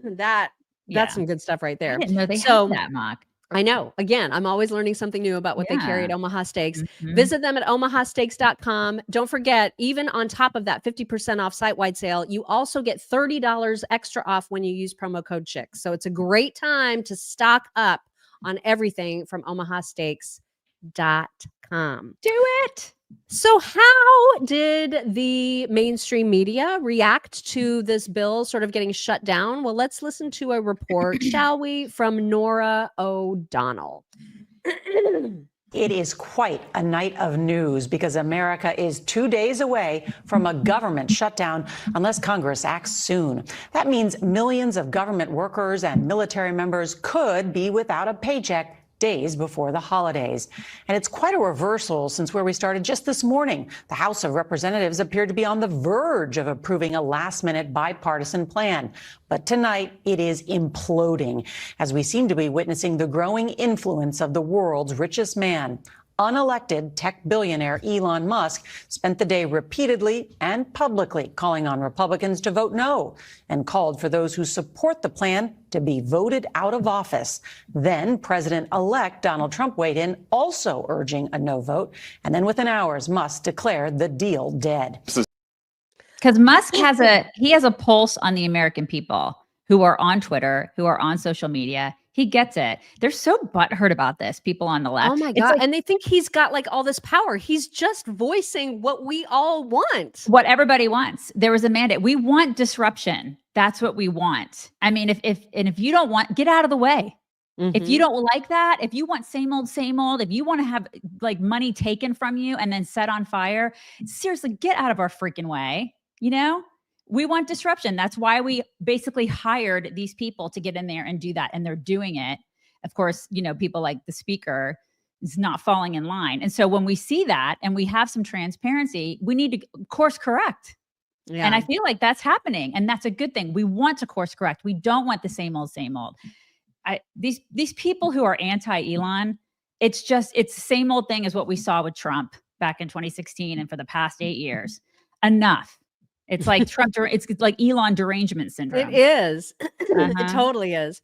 Speaker 3: That That's some good stuff right there.
Speaker 2: I didn't know they had that, Mock.
Speaker 3: I know. Again, I'm always learning something new about what they carry at Omaha Steaks.
Speaker 2: Mm-hmm.
Speaker 3: Visit them at omahasteaks.com. Don't forget, even on top of that 50% off site-wide sale, you also get $30 extra off when you use promo code CHICKS. So it's a great time to stock up on everything from omahasteaks.com.
Speaker 2: Do it.
Speaker 3: So how did the mainstream media react to this bill sort of getting shut down? Well, let's listen to a report, shall we, from Nora O'Donnell.
Speaker 18: It is quite a night of news because America is 2 days away from a government shutdown unless Congress acts soon. That means millions of government workers and military members could be without a paycheck days before the holidays. And it's quite a reversal since where we started just this morning. The House of Representatives appeared to be on the verge of approving a last-minute bipartisan plan. But tonight, it is imploding as we seem to be witnessing the growing influence of the world's richest man. Unelected tech billionaire Elon Musk spent the day repeatedly and publicly calling on Republicans to vote no and called for those who support the plan to be voted out of office. Then President-elect Donald Trump weighed in, also urging a no vote. And then within hours, Musk declared the deal dead.
Speaker 2: Because Musk has a pulse on the American people who are on Twitter, who are on social media. He gets it. They're so butthurt about this, people on the left.
Speaker 3: Oh my God. And they think he's got like all this power. He's just voicing what we all want.
Speaker 2: What everybody wants. There was a mandate. We want disruption. That's what we want. I mean, if you don't want, get out of the way. If you don't like that, if you want same old, if you want to have like money taken from you and then set on fire, seriously, get out of our freaking way. You know? We want disruption. That's why we basically hired these people to get in there and do that. And they're doing it. Of course, you know, people like the speaker is not falling in line. And so when we see that and we have some transparency, we need to course correct. Yeah. And I feel like that's happening. And that's a good thing. We want to course correct. We don't want the same old. These people who are anti-Elon, it's the same old thing as what we saw with Trump back in 2016 and for the past 8 years. Enough. It's like Trump. It's like Elon derangement syndrome.
Speaker 3: It is. It totally is.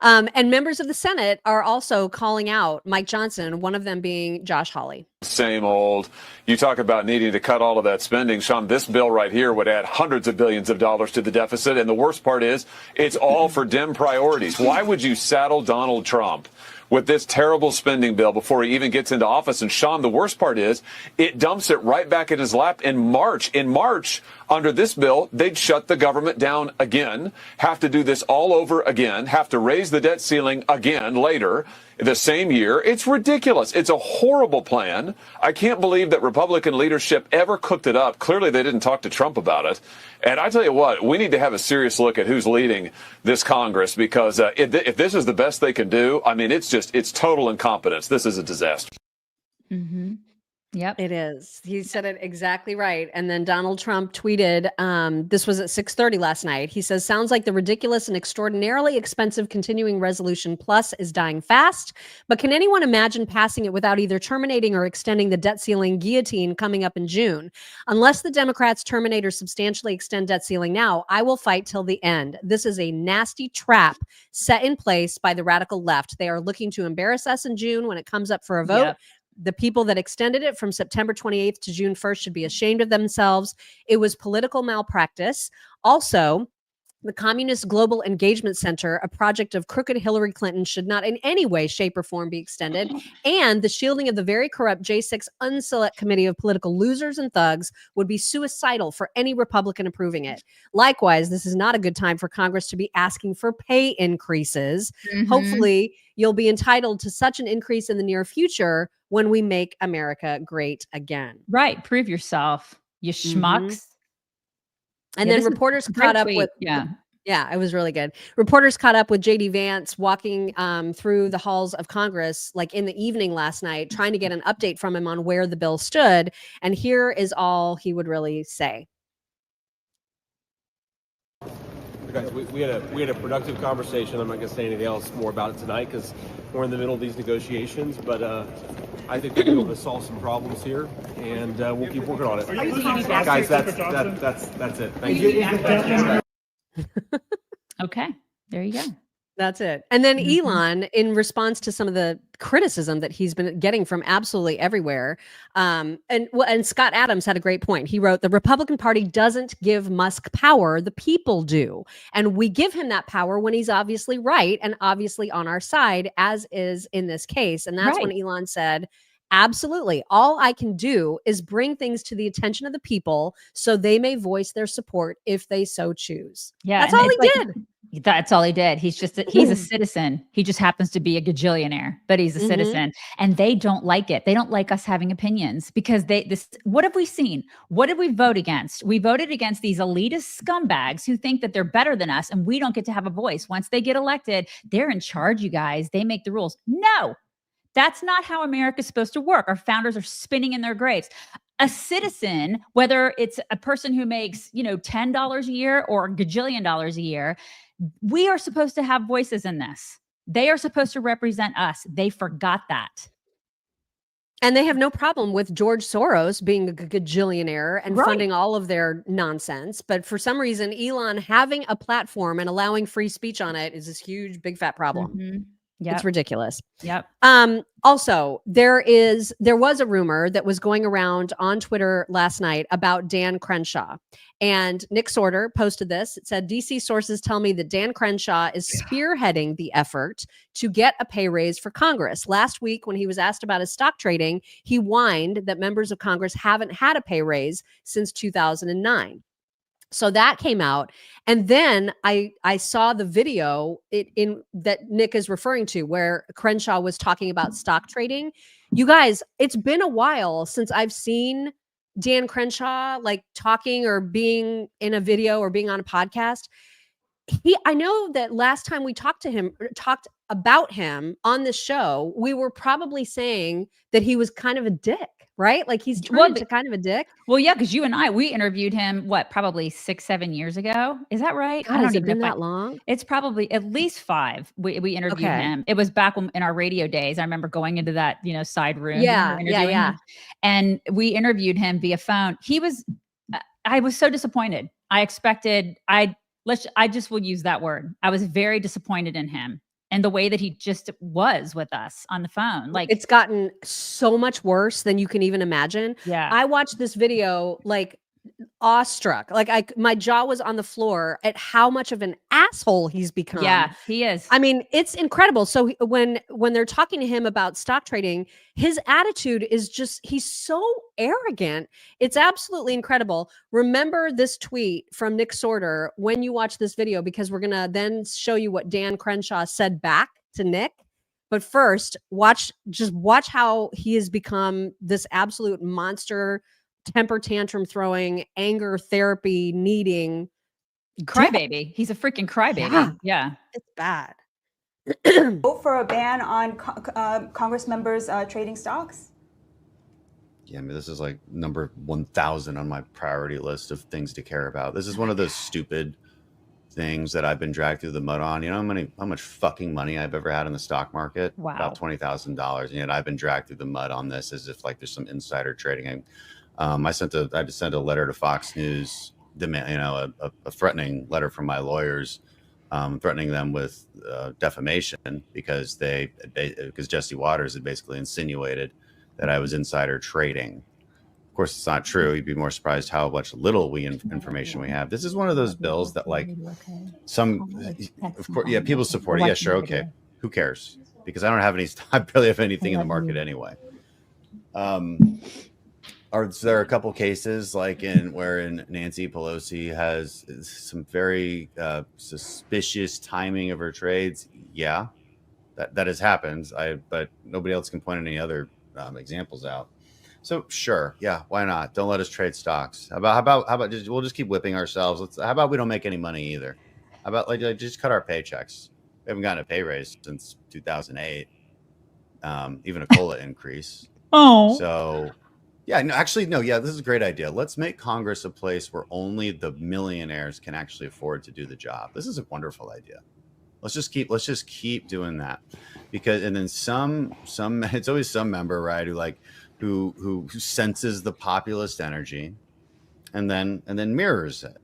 Speaker 3: And members of the Senate are also calling out Mike Johnson, one of them being Josh Hawley.
Speaker 19: Same old. You talk about needing to cut all of that spending. Sean, this bill right here would add hundreds of billions of dollars to the deficit. And the worst part is it's all for dim priorities. Why would you saddle Donald Trump with this terrible spending bill before he even gets into office? And Sean, the worst part is it dumps it right back in his lap in March. In March, under this bill, they'd shut the government down again, have to do this all over again, have to raise the debt ceiling again later the same year. It's ridiculous. It's a horrible plan. I can't believe that Republican leadership ever cooked it up. Clearly, they didn't talk to Trump about it. And I tell you what, we need to have a serious look at who's leading this Congress, because if this is the best they can do, I mean, it's total incompetence. This is a disaster.
Speaker 2: Mm-hmm. Yep.
Speaker 3: It is. He said it exactly right. And then Donald Trump tweeted, this was at 6:30 last night. He says, sounds like the ridiculous and extraordinarily expensive continuing resolution plus is dying fast. But can anyone imagine passing it without either terminating or extending the debt ceiling guillotine coming up in June? Unless the Democrats terminate or substantially extend debt ceiling now, I will fight till the end. This is a nasty trap set in place by the radical left. They are looking to embarrass us in June when it comes up for a vote.
Speaker 2: Yep.
Speaker 3: The people that extended it from September 28th to June 1st should be ashamed of themselves. It was political malpractice. Also, the Communist Global Engagement Center, a project of crooked Hillary Clinton, should not in any way, shape, or form be extended. And the shielding of the very corrupt J6 Unselect Committee of political losers and thugs would be suicidal for any Republican approving it. Likewise, this is not a good time for Congress to be asking for pay increases. Hopefully, you'll be entitled to such an increase in the near future when we make America great again.
Speaker 2: Right. Prove yourself, you schmucks.
Speaker 3: And then reporters caught up with, it was really good. Reporters caught up with JD Vance walking through the halls of Congress, like in the evening last night, trying to get an update from him on where the bill stood. And here is all he would really say.
Speaker 20: Guys, we had a productive conversation. I'm not going to say anything else more about it tonight because we're in the middle of these negotiations. But I think we're able to solve some problems here, and we'll keep working on it. Guys, that's it. Thank you.
Speaker 2: Okay, there you go.
Speaker 3: That's it. And then
Speaker 2: Mhm.
Speaker 3: Elon, in response to some of the criticism that he's been getting from absolutely everywhere, and Scott Adams had a great point. He wrote, "The Republican Party doesn't give Musk power; the people do, and we give him that power when he's obviously right and obviously on our side, as is in this case." And that's when
Speaker 2: Right.
Speaker 3: Elon said, "Absolutely, all I can do is bring things to the attention of the people so they may voice their support if they so choose."
Speaker 2: Yeah,
Speaker 3: That's
Speaker 2: and
Speaker 3: all
Speaker 2: it's
Speaker 3: he
Speaker 2: like
Speaker 3: did.
Speaker 2: that's all he did. He's a citizen. He just happens to be a gajillionaire, but he's a
Speaker 3: Mhm.
Speaker 2: citizen. And they don't like it. They don't like us having opinions because what have we seen? What did we vote against? We voted against these elitist scumbags who think that they're better than us and we don't get to have a voice. Once they get elected, they're in charge, you guys. They make the rules. No. That's not how America's supposed to work. Our founders are spinning in their graves. A citizen, whether it's a person who makes, $10 a year or a gajillion dollars a year, we are supposed to have voices in this. They are supposed to represent us. They forgot that.
Speaker 3: And they have no problem with George Soros being a gajillionaire and
Speaker 2: Right.
Speaker 3: funding all of their nonsense. But for some reason, Elon having a platform and allowing free speech on it is this huge, big fat problem.
Speaker 2: Mhm.
Speaker 3: It's
Speaker 2: Yep.
Speaker 3: ridiculous.
Speaker 2: Yep.
Speaker 3: Also, there was a rumor that was going around on Twitter last night about Dan Crenshaw. And Nick Sorter posted this. It said, DC sources tell me that Dan Crenshaw is spearheading the effort to get a pay raise for Congress. Last week, when he was asked about his stock trading, he whined that members of Congress haven't had a pay raise since 2009. So that came out, and then I saw the video in that Nick is referring to, where Crenshaw was talking about stock trading. You guys, it's been a while since I've seen Dan Crenshaw like talking or being in a video or being on a podcast. I know that last time we talked about him on this show, we were probably saying that he was kind of a dick, right? Like he's turned into kind of a dick.
Speaker 2: Well, yeah, because we interviewed him, probably 6-7 years ago. Is that right?
Speaker 3: God, has it been that long?
Speaker 2: It's probably at least 5. We interviewed
Speaker 3: Okay.
Speaker 2: him. It was back in our radio days. I remember going into that, side room.
Speaker 3: Yeah,
Speaker 2: and interviewing
Speaker 3: yeah.
Speaker 2: him. And we interviewed him via phone. I was so disappointed. I just will use that word. I was very disappointed in him and the way that he just was with us on the phone. Like,
Speaker 3: it's gotten so much worse than you can even imagine.
Speaker 2: Yeah.
Speaker 3: I watched this video like awestruck. Like my jaw was on the floor at how much of an asshole he's become.
Speaker 2: Yeah, he is.
Speaker 3: I mean, it's incredible. So when they're talking to him about stock trading, his attitude is just, he's so arrogant. It's absolutely incredible. Remember this tweet from Nick Sorter when you watch this video, because we're going to then show you what Dan Crenshaw said back to Nick. But first, watch how he has become this absolute monster, temper tantrum throwing, anger therapy needing
Speaker 2: crybaby. He's a freaking crybaby. Yeah.
Speaker 3: It's bad.
Speaker 21: Vote for a ban on Congress members trading stocks?
Speaker 22: Yeah, I mean, this is like number 1,000 on my priority list of things to care about. This is one of those stupid things that I've been dragged through the mud on. You know how much fucking money I've ever had in the stock market?
Speaker 2: Wow.
Speaker 22: About $20,000. And yet I've been dragged through the mud on this as if like there's some insider trading. I just sent a letter to Fox News, a threatening letter from my lawyers, threatening them with defamation because Jesse Waters had basically insinuated that I was insider trading. Of course, it's not true. You'd be more surprised how much little information we have. This is one of those bills that like of course, yeah, people support it. Yeah, sure, okay. Who cares? Because I don't have I barely have anything in the market anyway. There are a couple cases like wherein Nancy Pelosi has some very suspicious timing of her trades? Yeah, that has happened. But nobody else can point any other examples out. So sure, yeah, why not? Don't let us trade stocks. How about we'll just keep whipping ourselves. How about we don't make any money either? How about like just cut our paychecks? We haven't gotten a pay raise since 2008. Even a COLA increase.
Speaker 2: Oh,
Speaker 22: so. Yeah, no, actually, no. Yeah, this is a great idea. Let's make Congress a place where only the millionaires can actually afford to do the job. This is a wonderful idea. Let's just keep doing that, and then some it's always some member, right, who senses the populist energy, and then mirrors it.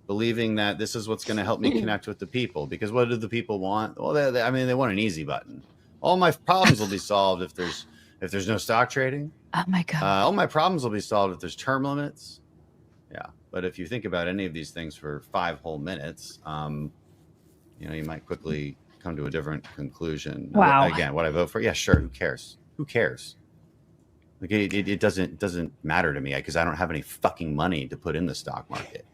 Speaker 22: believing that this is what's going to help me connect with the people. Because what do the people want? Well, they want an easy button. All my problems will be solved if there's no stock trading.
Speaker 2: Oh my God.
Speaker 22: All my problems will be solved if there's term limits. Yeah. But if you think about any of these things for 5 whole minutes, you might quickly come to a different conclusion.
Speaker 2: Wow.
Speaker 22: Again, what I vote for? Yeah, sure. Who cares? Who cares? Like it doesn't matter to me because I don't have any fucking money to put in the stock market.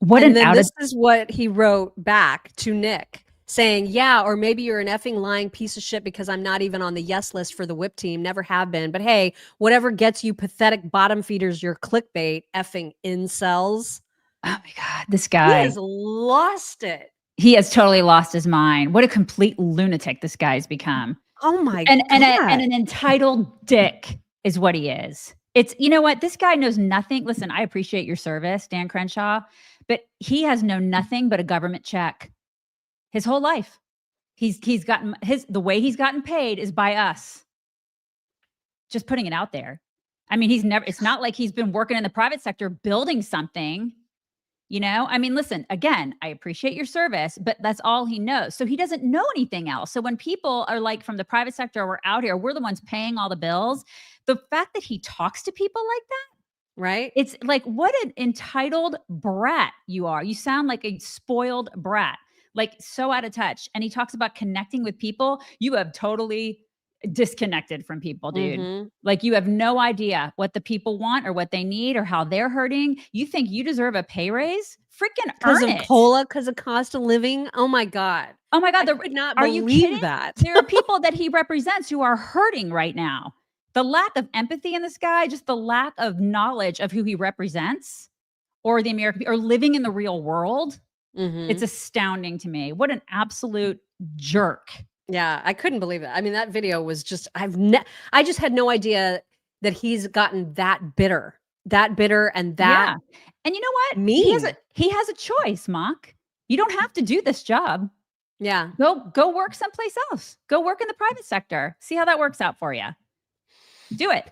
Speaker 3: This is what he wrote back to Nick saying, yeah, or maybe you're an effing lying piece of shit because I'm not even on the yes list for the whip team. Never have been. But hey, whatever gets you pathetic bottom feeders your clickbait, effing incels.
Speaker 2: Oh my God, this guy.
Speaker 3: He has lost it.
Speaker 2: He has totally lost his mind. What a complete lunatic this guy's become.
Speaker 3: Oh my God.
Speaker 2: And an entitled dick is what he is. It's, you know what? This guy knows nothing. Listen, I appreciate your service, Dan Crenshaw, but he has known nothing but a government check his whole life. He's gotten the way he's gotten paid is by us. Just putting it out there. I mean, it's not like he's been working in the private sector building something, I mean, listen, again, I appreciate your service, but that's all he knows. So he doesn't know anything else. So when people are like from the private sector, we're out here, we're the ones paying all the bills. The fact that he talks to people like that,
Speaker 3: right?
Speaker 2: It's like, what an entitled brat you are. You sound like a spoiled brat, like so out of touch. And he talks about connecting with people. You have totally disconnected from people, dude.
Speaker 3: Mm-hmm.
Speaker 2: Like you have no idea what the people want or what they need or how they're hurting. You think you deserve a pay raise? Freaking
Speaker 3: because
Speaker 2: earn
Speaker 3: of
Speaker 2: it.
Speaker 3: COLA, because of cost of living. Oh my God.
Speaker 2: Oh my God.
Speaker 3: I could not
Speaker 2: are you
Speaker 3: believe
Speaker 2: kidding?
Speaker 3: that.
Speaker 2: There are people that he represents who are hurting right now. The lack of empathy in this guy, just the lack of knowledge of who he represents or the American or living in the real world.
Speaker 3: Mm-hmm.
Speaker 2: It's astounding to me. What an absolute jerk.
Speaker 3: Yeah, I couldn't believe it. I mean, that video was just, I just had no idea that he's gotten that bitter and that.
Speaker 2: Yeah. And you know what?
Speaker 3: Mean.
Speaker 2: He has a choice, Mock. You don't have to do this job.
Speaker 3: Yeah.
Speaker 2: Go work someplace else. Go work in the private sector. See how that works out for you. Do it.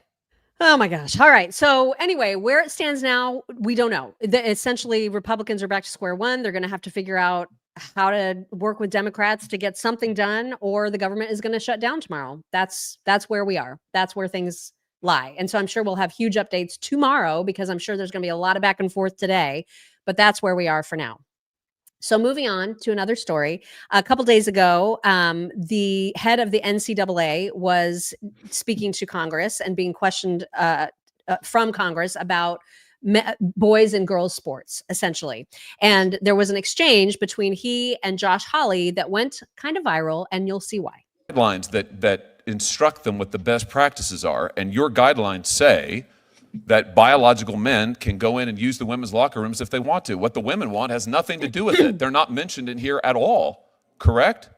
Speaker 3: Oh my gosh. All right. So anyway, where it stands now, we don't know. Essentially, Republicans are back to square one. They're going to have to figure out how to work with Democrats to get something done, or the government is going to shut down tomorrow. That's where we are. That's where things lie. And so I'm sure we'll have huge updates tomorrow because I'm sure there's going to be a lot of back and forth today, but that's where we are for now. So moving on to another story. A couple days ago, the head of the NCAA was speaking to Congress and being questioned from Congress about boys and girls sports, essentially. And there was an exchange between he and Josh Hawley that went kind of viral, and you'll see why.
Speaker 1: Guidelines that instruct them what the best practices are, and your guidelines say that biological men can go in and use the women's locker rooms if they want to. What the women want has nothing to do with it. They're not mentioned in here at all. Correct?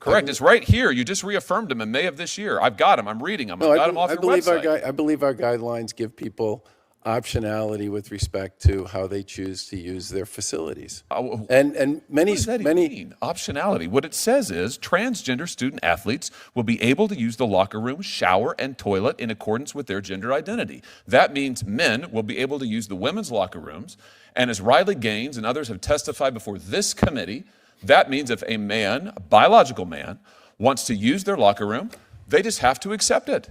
Speaker 1: Correct. It's right here. You just reaffirmed them in May of this year. I've got them. I'm reading them. I've got them off your website.
Speaker 4: I believe our guidelines give people optionality with respect to how they choose to use their facilities. And many,
Speaker 1: what does that even mean? Optionality. What it says is transgender student athletes will be able to use the locker room, shower, and toilet in accordance with their gender identity. That means men will be able to use the women's locker rooms. And as Riley Gaines and others have testified before this committee, that means if a man, a biological man, wants to use their locker room, they just have to accept it.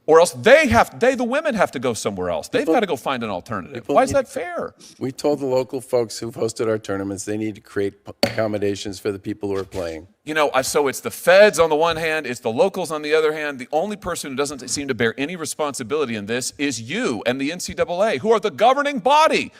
Speaker 1: Or else the women have to go somewhere else. They've got to go find an alternative. Why is that fair?
Speaker 4: We told the local folks who've hosted our tournaments they need to create accommodations for the people who are playing.
Speaker 1: So it's the feds on the one hand, it's the locals on the other hand. The only person who doesn't seem to bear any responsibility in this is you and the NCAA, who are the governing body.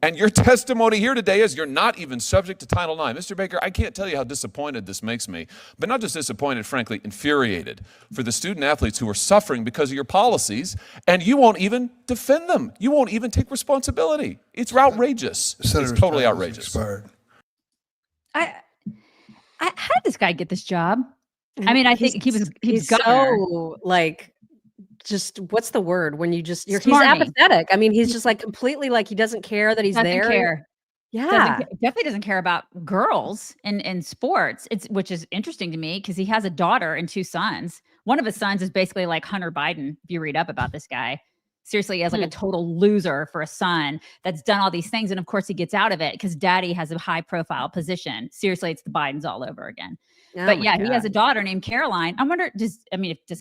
Speaker 1: And your testimony here today is you're not even subject to Title IX. Mr. Baker, I can't tell you how disappointed this makes me, but not just disappointed, frankly, infuriated for the student athletes who are suffering because of your policies, and you won't even defend them. You won't even take responsibility. It's outrageous. It's totally outrageous.
Speaker 2: How did this guy get this job? I mean, I think he's
Speaker 3: so just what's the word when he's apathetic. I mean, he's just like completely like he doesn't care that he's there.
Speaker 2: Care.
Speaker 3: Yeah.
Speaker 2: Definitely doesn't care about girls in sports. Which is interesting to me because he has a daughter and 2 sons. One of his sons is basically like Hunter Biden, if you read up about this guy. Seriously, as like a total loser for a son that's done all these things. And of course he gets out of it because daddy has a high profile position. Seriously, it's the Bidens all over again. But yeah, he has a daughter named Caroline. I wonder, does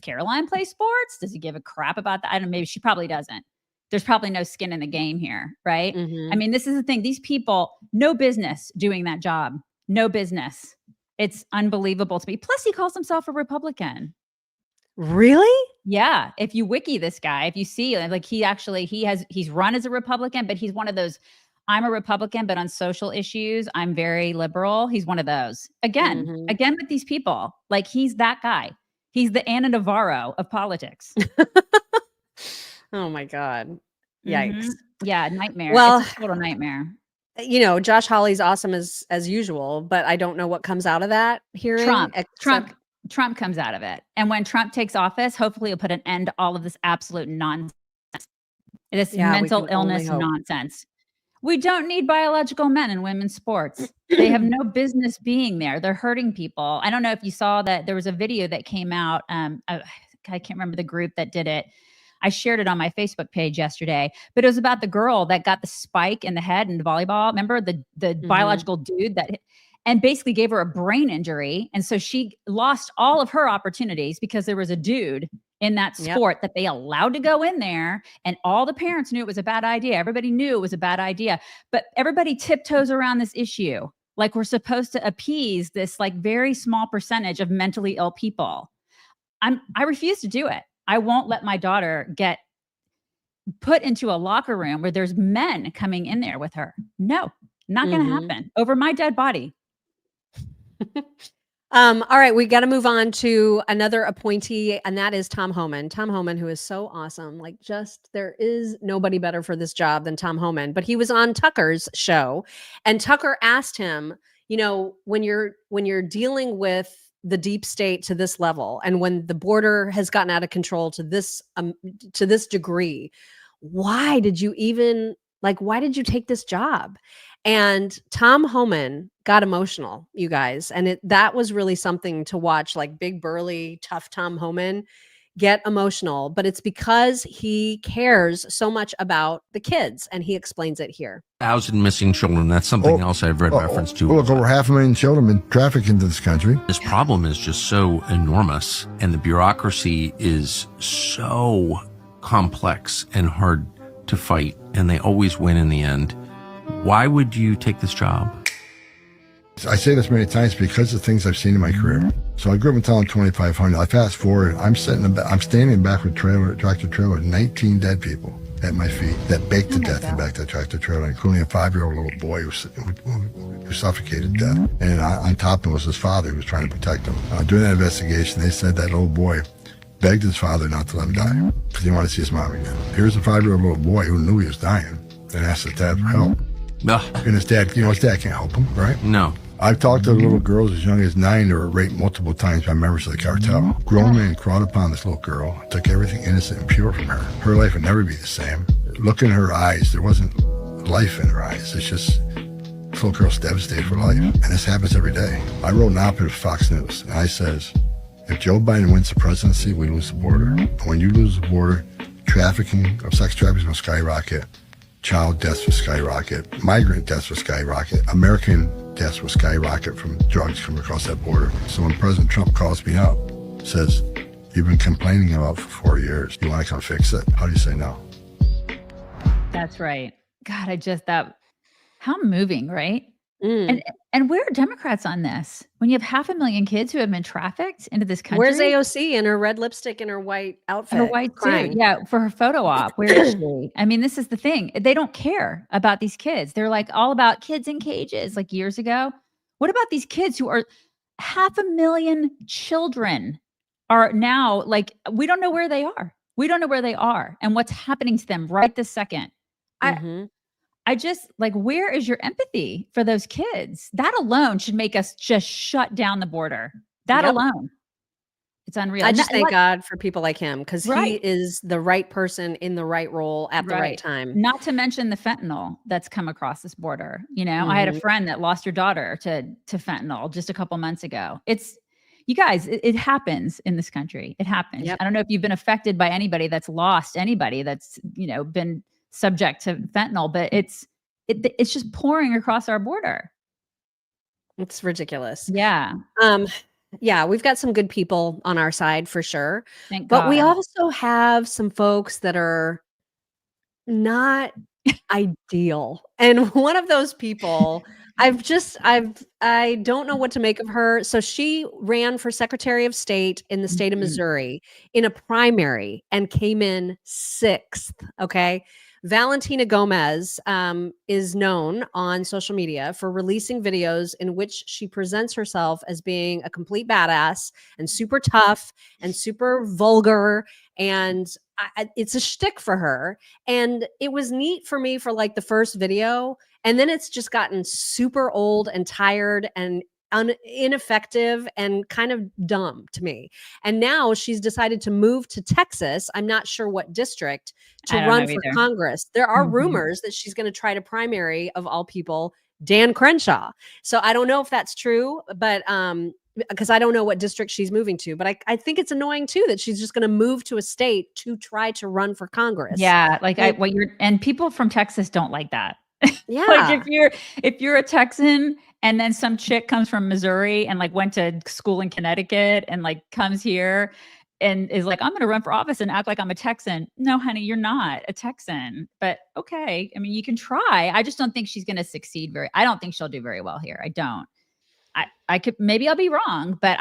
Speaker 2: Caroline play sports? Does he give a crap about that? I don't know, maybe she probably doesn't. There's probably no skin in the game here, right? I mean, this is the thing. These people, no business doing that job. No business. It's unbelievable to me. Plus, he calls himself a Republican.
Speaker 3: Really?
Speaker 2: Yeah. If you wiki this guy, if you see like he's run as a Republican, but he's one of those, I'm a Republican, but on social issues, I'm very liberal. He's one of those. Again with these people, like he's that guy. He's the Anna Navarro of politics.
Speaker 3: Oh my God. Yikes.
Speaker 2: Yeah. Nightmare.
Speaker 3: Well,
Speaker 2: it's a total nightmare.
Speaker 3: You know, Josh Hawley's awesome as usual, but I don't know what comes out of that hearing.
Speaker 2: Trump comes out of it. And when Trump takes office, hopefully he'll put an end to all of this absolute nonsense. This mental illness nonsense. We don't need biological men in women's sports. They have no business being there. They're hurting people. I don't know if you saw that there was a video that came out. I can't remember the group that did it. I shared it on my Facebook page yesterday, but it was about the girl that got the spike in the head in the volleyball. Remember the biological dude that and basically gave her a brain injury. And so she lost all of her opportunities because there was a dude in that sport that they allowed to go in there. And all the parents knew it was a bad idea. Everybody knew it was a bad idea, but everybody tiptoes around this issue. Like we're supposed to appease this like very small percentage of mentally ill people. I refuse to do it. I won't let my daughter get put into a locker room where there's men coming in there with her. No, not going to happen over my dead body.
Speaker 3: All right, we got to move on to another appointee, and that is Tom Homan. Tom Homan, who is so awesome. Like, just there is nobody better for this job than Tom Homan. But he was on Tucker's show, and Tucker asked him, you know, when you're dealing with the deep state to this level, and when the border has gotten out of control to this degree, why did you take this job? And Tom Homan got emotional, you guys. And that was really something to watch, like big, burly, tough Tom Homan get emotional. But it's because he cares so much about the kids. And he explains it here.
Speaker 5: 1,000 missing children. That's something else I've read reference to.
Speaker 7: Look, over 500,000 children have been trafficked into this country.
Speaker 5: This problem is just so enormous. And the bureaucracy is so complex and hard to fight. And they always win in the end. Why would you take this job?
Speaker 7: I say this many times because of things I've seen in my career. So I grew up in town 2,500. I fast forward. I'm standing in back of a tractor trailer, 19 dead people at my feet that baked to death in back of that tractor trailer, including a 5-year-old little boy who suffocated to death. And on top of him was his father who was trying to protect him. During that investigation, they said that little boy begged his father not to let him die because he wanted to see his mom again. Here's a 5-year-old little boy who knew he was dying and asked his dad for help. And his dad, his dad can't help him, right?
Speaker 5: No.
Speaker 7: I've talked to little girls as young as 9 that were raped multiple times by members of the cartel. Grown men crawled upon this little girl, took everything innocent and pure from her. Her life would never be the same. Look in her eyes, there wasn't life in her eyes. It's just, this little girl's devastated for life. And this happens every day. I wrote an op-ed with Fox News, and I says, if Joe Biden wins the presidency, we lose the border. When you lose the border, sex trafficking will skyrocket. Child deaths will skyrocket. Migrant deaths will skyrocket. American deaths will skyrocket from drugs coming across that border. So when President Trump calls me up, says, you've been complaining about for 4 years. You want to come fix it? How do you say no?
Speaker 2: That's right. God, how moving, right? And where are Democrats on this? When you have 500,000 kids who have been trafficked into this country.
Speaker 3: Where's AOC in her red lipstick and her white outfit?
Speaker 2: Her white suit, yeah, for her photo op. Where is she? I mean, this is the thing. They don't care about these kids. They're like all about kids in cages like years ago. What about these kids who are 500,000 children are now like, we don't know where they are. We don't know where they are and what's happening to them right this second. I just like, where is your empathy for those kids? That alone should make us just shut down the border. That alone. It's unreal.
Speaker 3: I just thank God for people like him because he is the right person in the right role at the right time.
Speaker 2: Not to mention the fentanyl that's come across this border. You know, I had a friend that lost her daughter to fentanyl just a couple months ago. you guys, it happens in this country. It happens.
Speaker 3: Yep.
Speaker 2: I don't know if you've been affected by anybody that's lost anybody that's, been subject to fentanyl, but it's just pouring across our border.
Speaker 3: It's ridiculous.
Speaker 2: Yeah.
Speaker 3: Yeah, we've got some good people on our side for sure.
Speaker 2: Thank
Speaker 3: But we
Speaker 2: God.
Speaker 3: also have some folks that are not ideal. And one of those people, I don't know what to make of her. So she ran for Secretary of State in the state of Missouri in a primary and came in 6th. Okay. Valentina Gomez is known on social media for releasing videos in which she presents herself as being a complete badass and super tough and super vulgar. And it's a shtick for her. And it was neat for me for like the first video. And then it's just gotten super old and tired and ineffective and kind of dumb to me. And now she's decided to move to Texas. I'm not sure what district to run for Congress. There are rumors that she's going to try to primary, of all people, Dan Crenshaw. So I don't know if that's true, but because I don't know what district she's moving to, but I think it's annoying too that she's just going to move to a state to try to run for Congress.
Speaker 2: Yeah, and people from Texas don't like that.
Speaker 3: Yeah.
Speaker 2: Like if you're a Texan and then some chick comes from Missouri and like went to school in Connecticut and like comes here and is like, I'm going to run for office and act like I'm a Texan. No, honey, you're not a Texan, but okay. I mean, you can try. I just don't think she's going to succeed I don't think she'll do very well here. I don't. I could, maybe I'll be wrong, but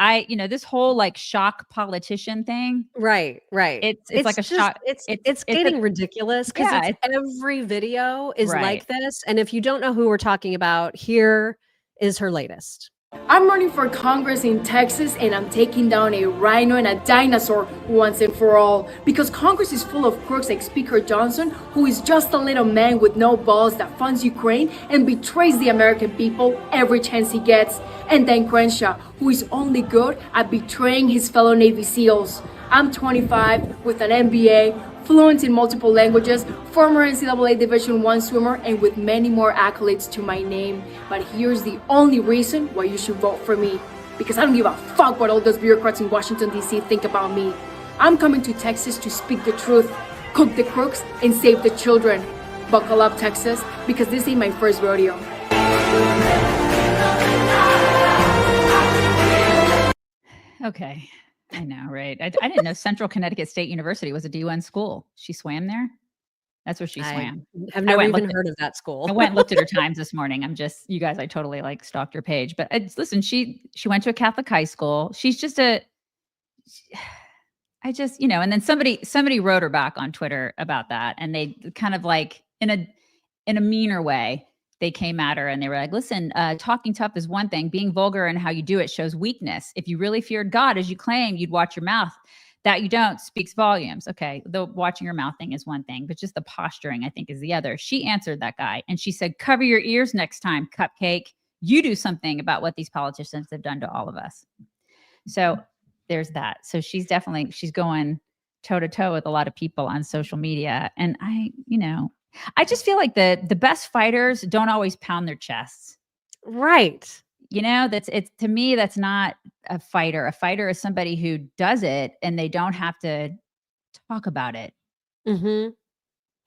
Speaker 2: this whole like shock politician thing.
Speaker 3: Right.
Speaker 2: It's like a shock.
Speaker 3: It's getting ridiculous because every video is like this. And if you don't know who we're talking about, here is her latest.
Speaker 6: I'm running for Congress in Texas and I'm taking down a rhino and a dinosaur once and for all. Because Congress is full of crooks like Speaker Johnson, who is just a little man with no balls that funds Ukraine and betrays the American people every chance he gets. And Dan Crenshaw, who is only good at betraying his fellow Navy SEALs. I'm 25 with an MBA, fluent in multiple languages, former NCAA Division I swimmer, and with many more accolades to my name. But here's the only reason why you should vote for me. Because I don't give a fuck what all those bureaucrats in Washington, D.C. think about me. I'm coming to Texas to speak the truth, cook the crooks, and save the children. Buckle up, Texas, because this ain't my first rodeo.
Speaker 2: Okay. I know, right? I didn't know Central Connecticut State University was a D1 school. She swam there? That's where she swam.
Speaker 3: I've never even heard of that school.
Speaker 2: I went and looked at her times this morning. You guys, I totally like stalked her page. But listen, she went to a Catholic high school. She's just and then somebody wrote her back on Twitter about that. And they kind of like in a meaner way, they came at her and they were like, listen, talking tough is one thing. Being vulgar and how you do it shows weakness. If you really feared God, as you claim, you'd watch your mouth. That you don't speaks volumes. Okay, the watching your mouth thing is one thing, but just the posturing, I think, is the other. She answered that guy and she said, cover your ears next time, cupcake. You do something about what these politicians have done to all of us. So there's that. So she's going toe to toe with a lot of people on social media. And I just feel like the best fighters don't always pound their chests.
Speaker 3: Right.
Speaker 2: To me, that's not a fighter. A fighter is somebody who does it and they don't have to talk about it.
Speaker 3: Mm-hmm.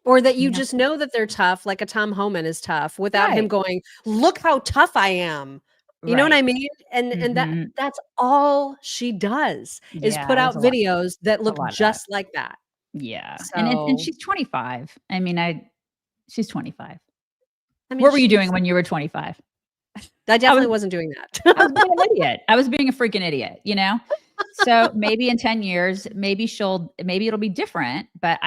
Speaker 3: Or that you just know that they're tough, like a Tom Homan is tough without him going, look how tough I am. You know what I mean? And that's all she does is put out videos that look just like that.
Speaker 2: Yeah.
Speaker 3: So,
Speaker 2: and she's 25. I mean, she's 25.
Speaker 3: I mean,
Speaker 2: what were you doing when you were 25?
Speaker 3: I definitely wasn't doing that.
Speaker 2: I was being an idiot. I was being a freaking idiot, So maybe in 10 years, maybe it'll be different, but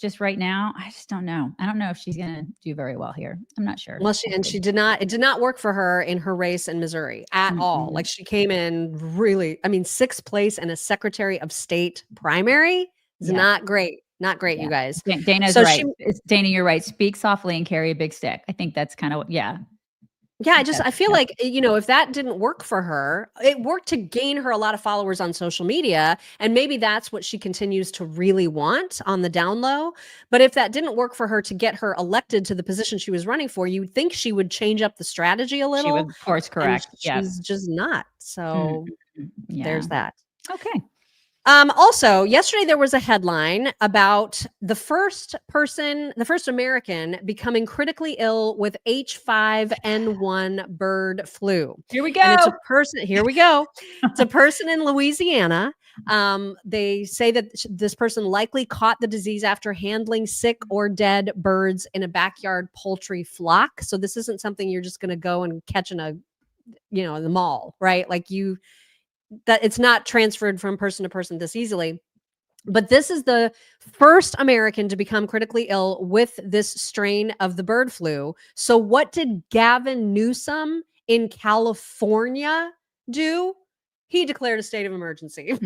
Speaker 2: just right now, I just don't know. I don't know if she's going to do very well here. I'm not sure.
Speaker 3: Well, it did not work for her in her race in Missouri at all. Like she came in really, 6th place in a Secretary of State primary. It's not great. Not great, you guys.
Speaker 2: Dana's right. Dana, you're right. Speak softly and carry a big stick. I think that's kind of,
Speaker 3: I feel like, if that didn't work for her, it worked to gain her a lot of followers on social media. And maybe that's what she continues to really want on the down low. But if that didn't work for her to get her elected to the position she was running for, you'd think she would change up the strategy a little.
Speaker 2: She would course correct.
Speaker 3: She's just not. So There's that.
Speaker 2: Okay.
Speaker 3: Also, yesterday there was a headline about the first American becoming critically ill with H5N1 bird flu.
Speaker 2: Here we go.
Speaker 3: And it's a person. Here we go. It's a person in Louisiana. They say that this person likely caught the disease after handling sick or dead birds in a backyard poultry flock. So this isn't something you're just going to go and catch in in the mall, right? That it's not transferred from person to person this easily. But this is the first American to become critically ill with this strain of the bird flu. So what did Gavin Newsom in California do? He declared a state of emergency.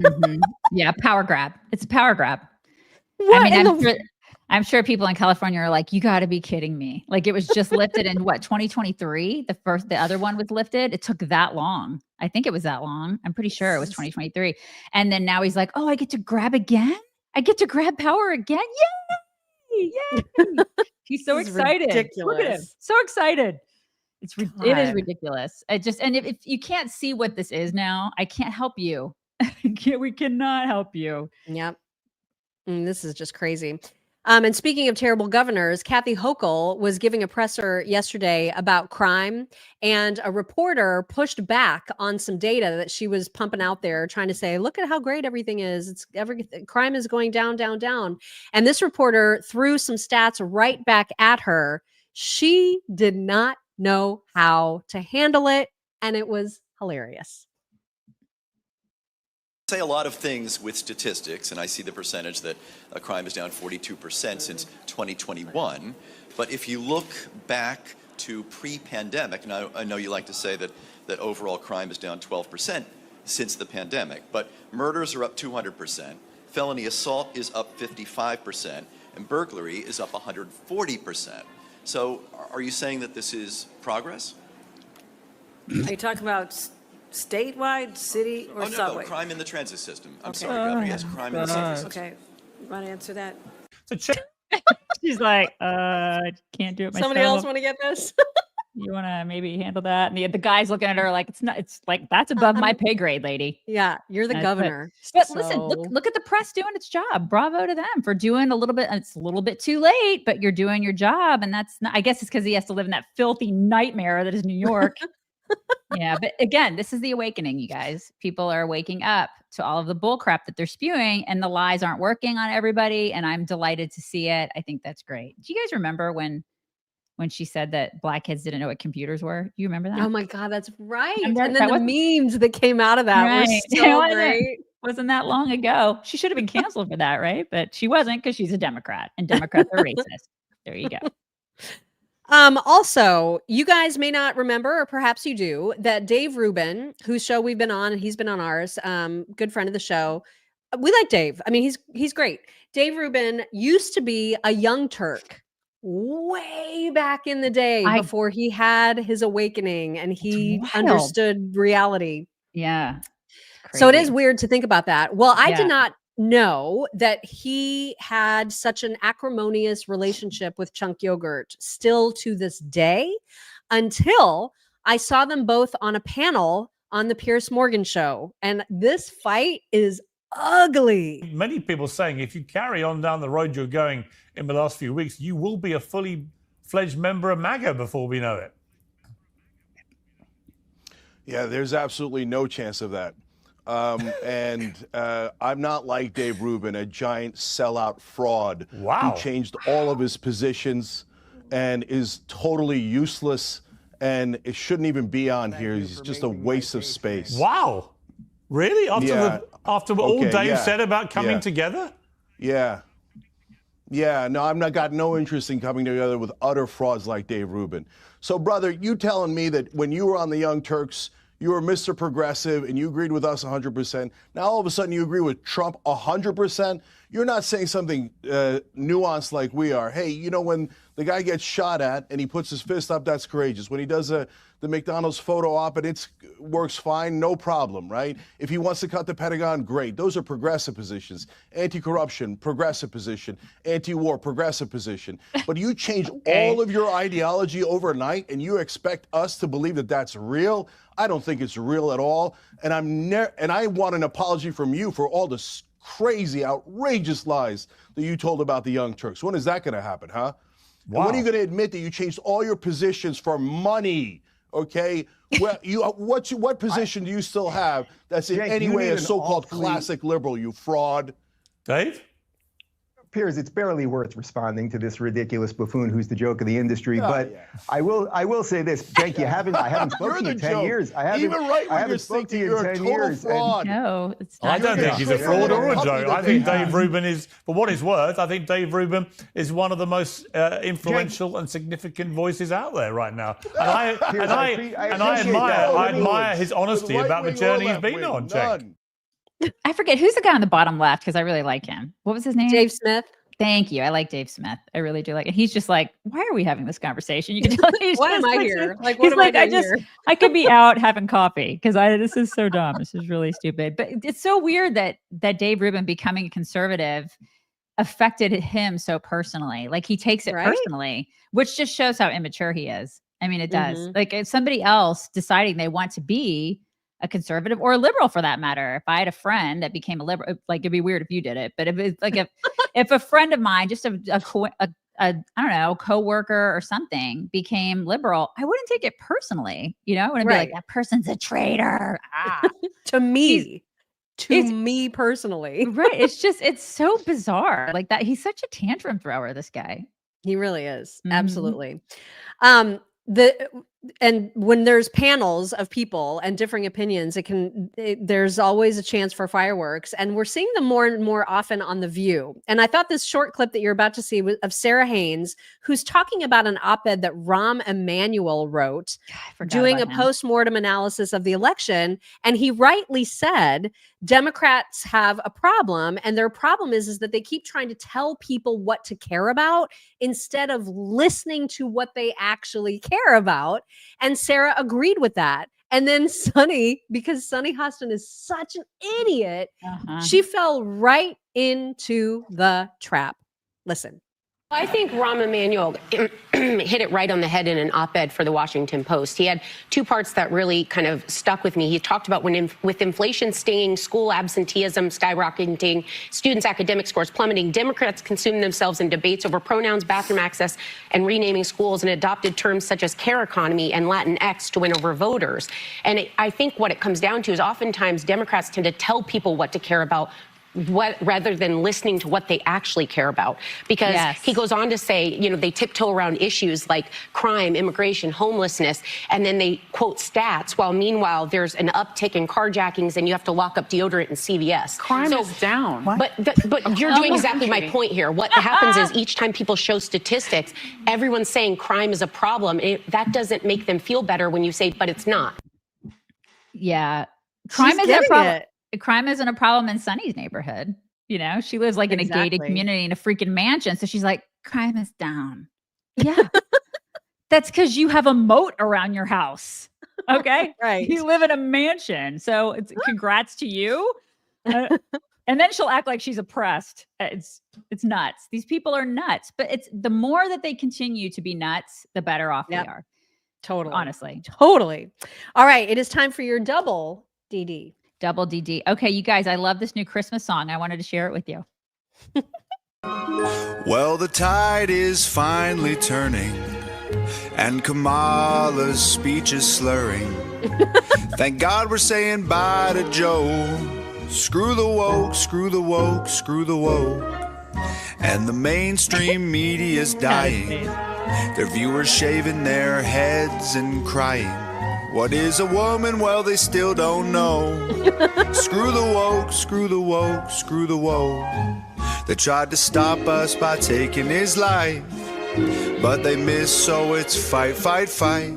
Speaker 2: Yeah, power grab. It's a power grab.
Speaker 3: What
Speaker 2: I mean, I'm sure people in California are like, you got to be kidding me. Like, it was just lifted in 2023? The other one was lifted. It took that long. I think it was that long. I'm pretty sure it was 2023. And then now he's like, oh, I get to grab again? I get to grab power again? Yay! Yay! He's so excited.
Speaker 3: Ridiculous.
Speaker 2: Look at him. So excited. It is ridiculous. If you can't see what this is now, I can't help you. We cannot help you.
Speaker 3: Yep. This is just crazy. And speaking of terrible governors, Kathy Hochul was giving a presser yesterday about crime, and a reporter pushed back on some data that she was pumping out there, trying to say, look at how great everything is. Crime is going down, down, down. And this reporter threw some stats right back at her. She did not know how to handle it, and it was hilarious.
Speaker 8: Say a lot of things with statistics, and I see the percentage that crime is down 42% since 2021. But if you look back to pre-pandemic, and I know you like to say that overall crime is down 12% since the pandemic, but murders are up 200%, felony assault is up 55%, and burglary is up 140%. So are you saying that this is progress?
Speaker 9: Are you talking about statewide, city, or subway?
Speaker 8: No, crime in the transit system. I'm sorry, Governor. Yes, crime in the transit system.
Speaker 9: Okay, you want to answer that?
Speaker 2: She's like, can't do it myself.
Speaker 3: Somebody else want to get this?
Speaker 2: You want to maybe handle that? And the guy's looking at her like, it's like, that's above my pay grade, lady.
Speaker 3: Yeah, you're the governor.
Speaker 2: But listen, look at the press doing its job. Bravo to them for doing a little bit. It's a little bit too late, but you're doing your job. And that's not, I guess it's because he has to live in that filthy nightmare that is New York. Yeah, but again, this is the awakening, you guys. People are waking up to all of the bull crap that they're spewing, and the lies aren't working on everybody, and I'm delighted to see it. I think that's great. Do you guys remember when she said that black kids didn't know what computers were? Do you remember that?
Speaker 3: Oh my God, that's right.
Speaker 2: Remember,
Speaker 3: and then the memes that came out of that were so great.
Speaker 2: Wasn't that long ago? She should have been canceled for that, right? But she wasn't, because she's a Democrat, and Democrats are racist. There you go.
Speaker 3: Also, you guys may not remember, or perhaps you do, that Dave Rubin, whose show we've been on, and he's been on ours, good friend of the show. We like Dave. I mean, he's great. Dave Rubin used to be a Young Turk way back in the day before he had his awakening and he understood reality.
Speaker 2: Yeah.
Speaker 3: So it is weird to think about that. Well, I did not know that he had such an acrimonious relationship with Cenk yogurt still to this day, until I saw them both on a panel on the Piers Morgan show. And this fight is ugly.
Speaker 23: Many people saying if you carry on down the road you're going in the last few weeks, you will be a fully fledged member of MAGA before we know it.
Speaker 24: Yeah, there's absolutely no chance of that. I'm not like Dave Rubin, a giant sellout fraud who changed all of his positions and is totally useless, and it shouldn't even be on here. He's just a waste of space.
Speaker 23: Wow. Really? After what all Dave said about coming together?
Speaker 24: Yeah. Yeah, no, I've got no interest in coming together with utter frauds like Dave Rubin. So, brother, you telling me that when you were on the Young Turks, you were Mr. Progressive and you agreed with us 100%. Now all of a sudden you agree with Trump 100%. You're not saying something nuanced like we are. Hey, you know, when the guy gets shot at and he puts his fist up, that's courageous. When he does the McDonald's photo op and it works fine, no problem, right? If he wants to cut the Pentagon, great. Those are progressive positions. Anti-corruption, progressive position. Anti-war, progressive position. But you change all of your ideology overnight and you expect us to believe that that's real? I don't think it's real at all. And I want an apology from you for all the crazy, outrageous lies that you told about the Young Turks. When is that going to happen, huh? Wow. And when are you going to admit that you changed all your positions for money? Okay, well, what position do you still have that's in any way a so-called classic liberal? You fraud,
Speaker 23: Dave.
Speaker 10: Piers, it's barely worth responding to this ridiculous buffoon who's the joke of the industry. I will say this, Cenk, I haven't spoken to you in 10 years. I haven't spoken to you in 10 years.
Speaker 2: No, it's not.
Speaker 23: I don't think he's a fraud or a joke. I think Dave Rubin is, for what it's worth, I think Dave Rubin is one of the most influential and significant voices out there right now. And I admire his honesty about the journey he's been on, Cenk.
Speaker 2: I forget who's the guy on the bottom left because I really like him. What was his name?
Speaker 3: Dave Smith.
Speaker 2: Thank you. I like Dave Smith. I really do like it. He's just like, why are we having this conversation? You can tell he's
Speaker 3: why
Speaker 2: just
Speaker 3: am I
Speaker 2: like,
Speaker 3: here? Like,
Speaker 2: he's
Speaker 3: what
Speaker 2: like,
Speaker 3: am I doing here?
Speaker 2: I could be out having coffee because this is so dumb. This is really stupid. But it's so weird that Dave Rubin becoming a conservative affected him so personally. Like he takes it personally, which just shows how immature he is. I mean, it does. Like if somebody else deciding they want to be a conservative or a liberal for that matter. If I had a friend that became a liberal, like it'd be weird if you did it, but if it's like if a friend of mine, just I don't know, coworker or something became liberal, I wouldn't take it personally, you know, and be like, that person's a traitor.
Speaker 3: To me personally.
Speaker 2: Right. It's so bizarre like that. He's such a tantrum thrower, this guy.
Speaker 3: He really is. Absolutely. And when there's panels of people and differing opinions, there's always a chance for fireworks. And we're seeing them more and more often on The View. And I thought this short clip that you're about to see was of Sarah Haynes, who's talking about an op-ed that Rahm Emanuel wrote, doing a post-mortem analysis of the election. And he rightly said, Democrats have a problem. And their problem is that they keep trying to tell people what to care about instead of listening to what they actually care about. And Sarah agreed with that. And then Sunny, because Sunny Hostin is such an idiot, she fell right into the trap. Listen.
Speaker 11: I think Rahm Emanuel hit it right on the head in an op-ed for the Washington Post. He had two parts that really kind of stuck with me. He talked about with inflation stinging, school absenteeism skyrocketing, students' academic scores plummeting, Democrats consume themselves in debates over pronouns, bathroom access, and renaming schools, and adopted terms such as care economy and Latinx to win over voters. And I think what it comes down to is oftentimes Democrats tend to tell people what to care about rather than listening to what they actually care about. Because he goes on to say, you know, they tiptoe around issues like crime, immigration, homelessness, and then they quote stats, while meanwhile there's an uptick in carjackings and you have to lock up deodorant in CVS.
Speaker 12: Crime is down.
Speaker 11: But you're doing exactly my point here. What happens is each time people show statistics, everyone's saying crime is a problem. That doesn't make them feel better when you say, but it's not.
Speaker 2: Yeah. Crime isn't a problem. Crime isn't a problem in Sunny's neighborhood. You know, she lives like in a gated community in a freaking mansion. So she's like, crime is down. Yeah. That's because you have a moat around your house. Okay.
Speaker 3: Right.
Speaker 2: You live in a mansion. So it's congrats to you. And then she'll act like she's oppressed. It's nuts. These people are nuts. But it's the more that they continue to be nuts, the better off they are.
Speaker 3: Totally.
Speaker 2: Honestly.
Speaker 3: Totally. All right. It is time for your double DD.
Speaker 2: Double DD. Okay, you guys, I love this new Christmas song. I wanted to share it with you.
Speaker 13: Well, the tide is finally turning, and Kamala's speech is slurring. Thank God we're saying bye to Joe. Screw the woke, screw the woke, screw the woke. And the mainstream media's dying. Their viewers shaving their heads and crying. What is a woman? Well, they still don't know. Screw the woke, screw the woke, screw the woke. They tried to stop us by taking his life, but they missed, so it's fight, fight, fight.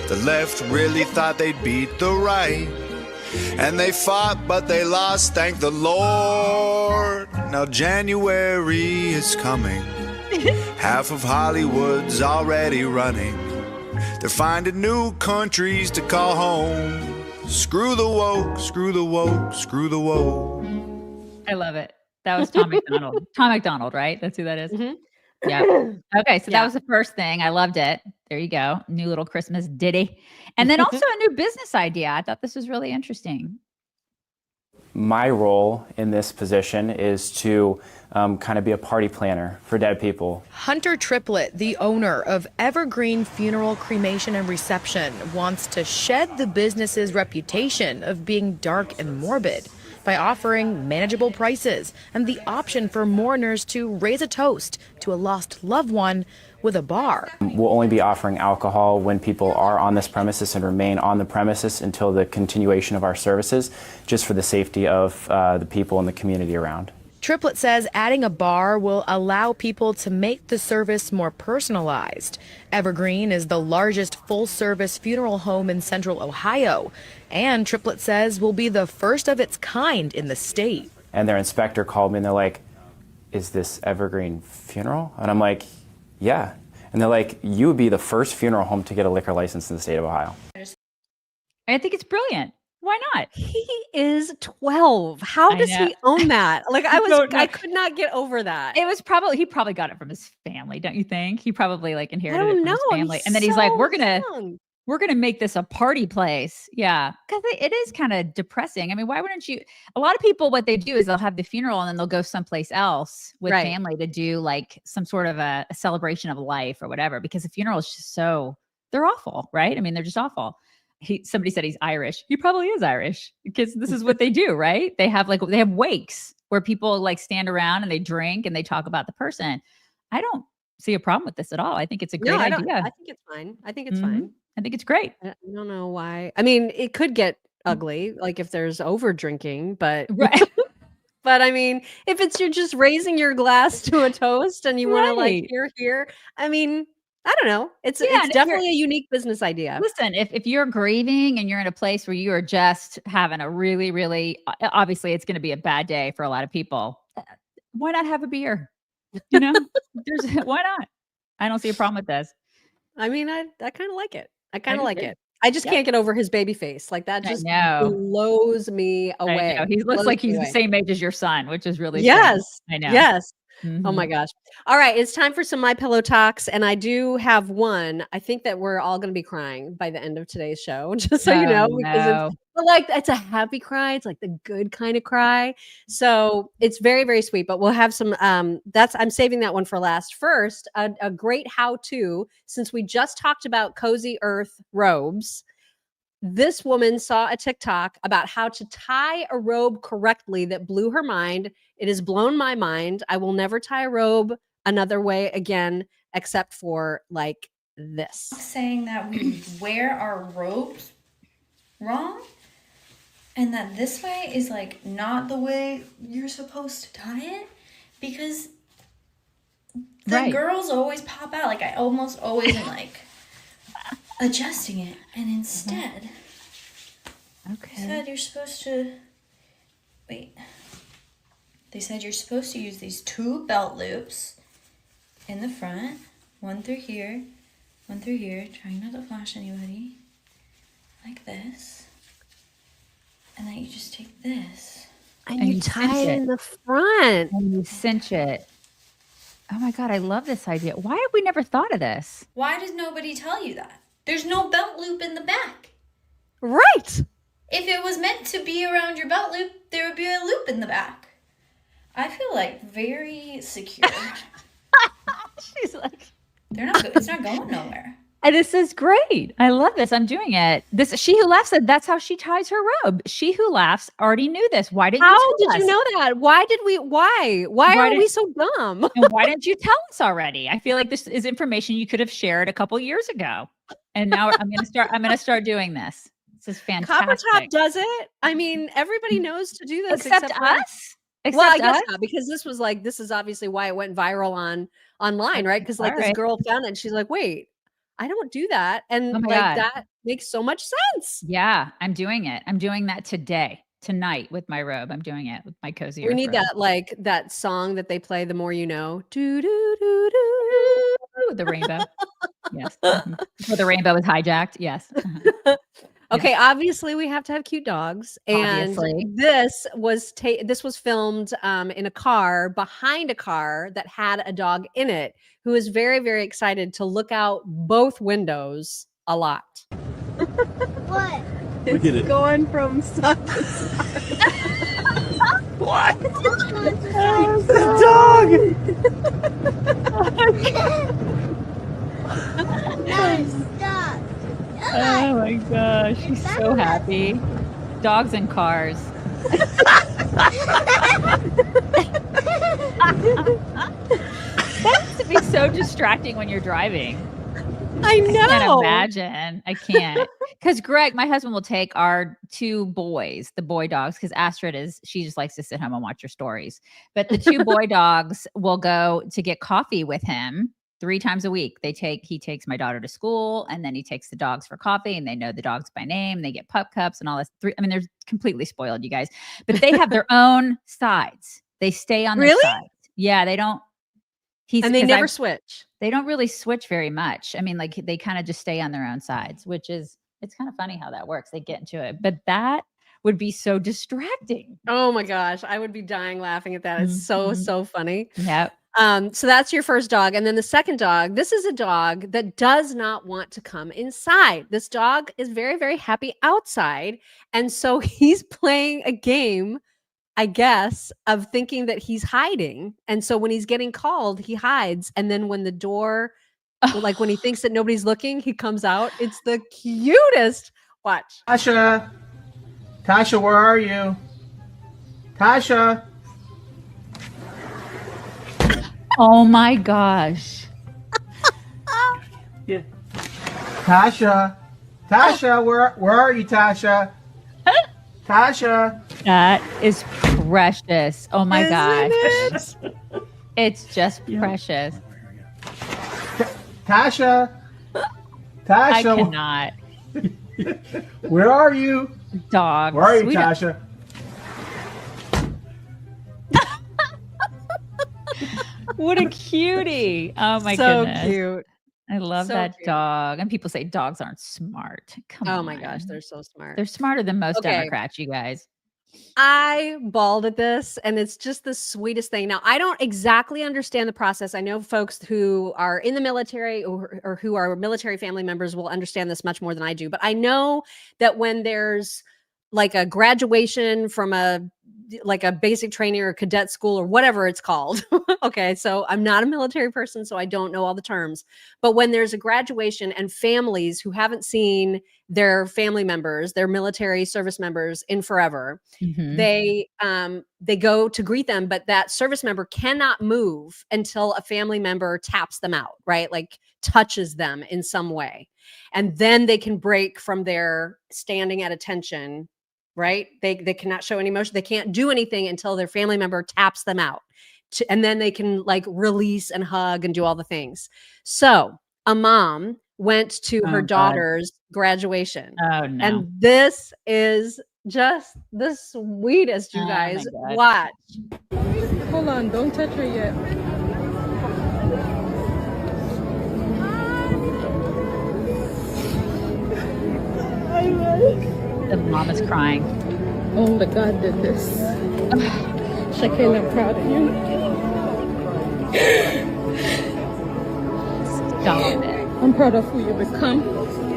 Speaker 13: The left really thought they'd beat the right, and they fought, but they lost, thank the Lord. Now January is coming. Half of Hollywood's already running. They're finding new countries to call home. Screw the woke, screw the woke, screw the woke.
Speaker 2: I love it. That was Tom McDonald. Tom McDonald, right? That's who that is.
Speaker 3: Mhm.
Speaker 2: Yeah. Okay. So that was the first thing. I loved it. There you go. New little Christmas ditty. And then also a new business idea. I thought this was really interesting.
Speaker 12: My role in this position is to kind of be a party planner for dead people.
Speaker 14: Hunter Triplett, the owner of Evergreen Funeral, Cremation, and Reception, wants to shed the business's reputation of being dark and morbid by offering manageable prices and the option for mourners to raise a toast to a lost loved one with a bar.
Speaker 12: We'll only be offering alcohol when people are on this premises and remain on the premises until the continuation of our services, just for the safety of the people in the community around.
Speaker 14: Triplett says adding a bar will allow people to make the service more personalized. Evergreen is the largest full-service funeral home in Central Ohio, and Triplett says will be the first of its kind in the state.
Speaker 12: And their inspector called me and they're like, "Is this Evergreen Funeral?" And I'm like, "Yeah." And they're like, "You would be the first funeral home to get a liquor license in the state of Ohio."
Speaker 2: I think it's brilliant. Why not?
Speaker 3: He is 12. How does he own that? Like I could not get over that.
Speaker 2: It was probably, he probably got it from his family, don't you think? He probably like inherited it from his family.
Speaker 3: He's
Speaker 2: And then he's like,
Speaker 3: so
Speaker 2: we're
Speaker 3: young.
Speaker 2: gonna make this a party place. Yeah. Because it is kind of depressing. I mean, why wouldn't you? A lot of people, what they do is they'll have the funeral and then they'll go someplace else with
Speaker 3: Right.
Speaker 2: family to do like some sort of a celebration of life or whatever, because the funeral is just they're awful, right? I mean, they're just awful. Somebody said he's Irish. He probably is Irish because this is what they do, right? They have wakes where people like stand around and they drink and they talk about the person. I don't see a problem with this at all. I think it's a great idea.
Speaker 3: I think it's fine. I think it's fine.
Speaker 2: I think it's great.
Speaker 3: I don't know why. I mean, it could get ugly, like if there's over drinking, but
Speaker 2: Right.
Speaker 3: but I mean, if you're just raising your glass to a toast and you want to like here, I mean, I don't know. It's definitely a unique business idea.
Speaker 2: Listen, if you're grieving and you're in a place where you are just having a really, really, obviously it's going to be a bad day for a lot of people. Why not have a beer? You know, why not? I don't see a problem with this.
Speaker 3: I mean, I kind of like it. I kind of like it. I just can't get over his baby face. Like that just blows me away.
Speaker 2: I know. He looks like he's the same age as your son, which is really
Speaker 3: yes.
Speaker 2: funny. I know.
Speaker 3: Yes. Oh my gosh. All right. It's time for some My Pillow talks. And I do have one. I think that we're all going to be crying by the end of today's show, just so you know, because it's a happy cry. It's like the good kind of cry. So it's very, very sweet, but we'll have some, I'm saving that one for last. First, a great how-to, since we just talked about CozyEarth robes. This woman saw a TikTok about how to tie a robe correctly that blew her mind. It has blown my mind. I will never tie a robe another way again, except for like this.
Speaker 15: Saying that we wear our robes wrong and that this way is like not the way you're supposed to tie it, because the girls always pop out. Like I almost always am like adjusting it, and instead they said you're supposed to they said you're supposed to use these 2 belt loops in the front, one through here, trying not to flash anybody, like this, and then you just take this
Speaker 3: and you tie it in the front
Speaker 2: and you cinch it. Oh my God, I love this idea. Why have we never thought of this?
Speaker 15: Why does nobody tell you that? There's no belt loop in the back.
Speaker 3: Right.
Speaker 15: If it was meant to be around your belt loop, there would be a loop in the back. I feel like very secure.
Speaker 2: She's like,
Speaker 15: they're not good. It's not going nowhere.
Speaker 2: And this is great. I love this. I'm doing it. She Who Laughs said that's how she ties her robe. She Who Laughs already knew this. Why didn't you tell us?
Speaker 3: How did you know that? Why are we so dumb?
Speaker 2: And why didn't you tell us already? I feel like this is information you could have shared a couple years ago. And now I'm gonna start doing this. This is fantastic.
Speaker 3: Copper Top does it. I mean, everybody knows to do this
Speaker 2: except us.
Speaker 3: Well, I guess not, because this is obviously why it went viral online, right? Because like this girl found it and she's like, wait, I don't do that. And
Speaker 2: God.
Speaker 3: that makes so much sense.
Speaker 2: Yeah, I'm doing it. I'm doing that today. tonight with my robe. I'm doing it with my cozy.
Speaker 3: We need
Speaker 2: robe.
Speaker 3: that song that they play, The More You Know. Do do do do.
Speaker 2: The rainbow. Yes. Before the rainbow was hijacked. Yes.
Speaker 3: Okay, obviously we have to have cute dogs, and
Speaker 2: Obviously.
Speaker 3: this was filmed in a car behind a car that had a dog in it, who is very, very excited to look out both windows a lot.
Speaker 16: What?
Speaker 3: Look at it. Going from side to side. What?
Speaker 16: The dog! Nice, stop.
Speaker 2: Oh my gosh, she's so happy. Dogs and cars. That has to be so distracting when you're driving.
Speaker 3: I know.
Speaker 2: I can't imagine. I can't. Because Greg, my husband, will take our 2 boys, the boy dogs, because Astrid she just likes to sit home and watch her stories. But the 2 boy dogs will go to get coffee with him 3 times a week. He takes my daughter to school, and then he takes the dogs for coffee, and they know the dogs by name. They get pup cups and all this. They're completely spoiled, you guys. But they have their own sides. They stay on their sides. Yeah, they don't.
Speaker 3: And they never switch.
Speaker 2: They don't really switch very much. I mean, like they kind of just stay on their own sides, it's kind of funny how that works. They get into it, but that would be so distracting.
Speaker 3: Oh my gosh, I would be dying laughing at that. It's so funny.
Speaker 2: Yep.
Speaker 3: So that's your first dog. And then the second dog, this is a dog that does not want to come inside. This dog is very, very happy outside. And so he's playing a game, I guess, of thinking that he's hiding. And so when he's getting called, he hides. And then when the door, like when he thinks that nobody's looking, he comes out. It's the cutest. Watch.
Speaker 17: Tasha, where are you? Tasha.
Speaker 2: Oh my gosh.
Speaker 17: Yeah. Tasha, where are you, Tasha? Tasha.
Speaker 2: That is precious. Oh my gosh. It's just precious.
Speaker 17: Tasha.
Speaker 2: I cannot.
Speaker 17: Where are you?
Speaker 2: Dog.
Speaker 17: Where are you, Tasha?
Speaker 2: What a cutie. Oh my goodness.
Speaker 3: So cute.
Speaker 2: I love that dog. And people say dogs aren't smart. Come on.
Speaker 3: Oh my gosh, they're so smart.
Speaker 2: They're smarter than most Democrats, you guys.
Speaker 3: I bawled at this, and it's just the sweetest thing. Now, I don't exactly understand the process. I know folks who are in the military or who are military family members will understand this much more than I do. But I know that when there's like a graduation from a basic training or cadet school or whatever it's called. Okay. So I'm not a military person, so I don't know all the terms, but when there's a graduation and families who haven't seen their family members, their military service members in forever, they go to greet them, but that service member cannot move until a family member taps them out, right? Like touches them in some way. And then they can break from their standing at attention, right? They cannot show any emotion. They can't do anything until their family member taps them out. And then they can like release and hug and do all the things. So a mom went to her daughter's graduation.
Speaker 2: Oh no.
Speaker 3: And this is just the sweetest, you guys. Watch.
Speaker 18: Hold on, don't touch her yet.
Speaker 2: The mom is crying.
Speaker 18: Only God did this. Shaquille, I'm proud of you.
Speaker 2: Stop it.
Speaker 18: I'm proud of who you become.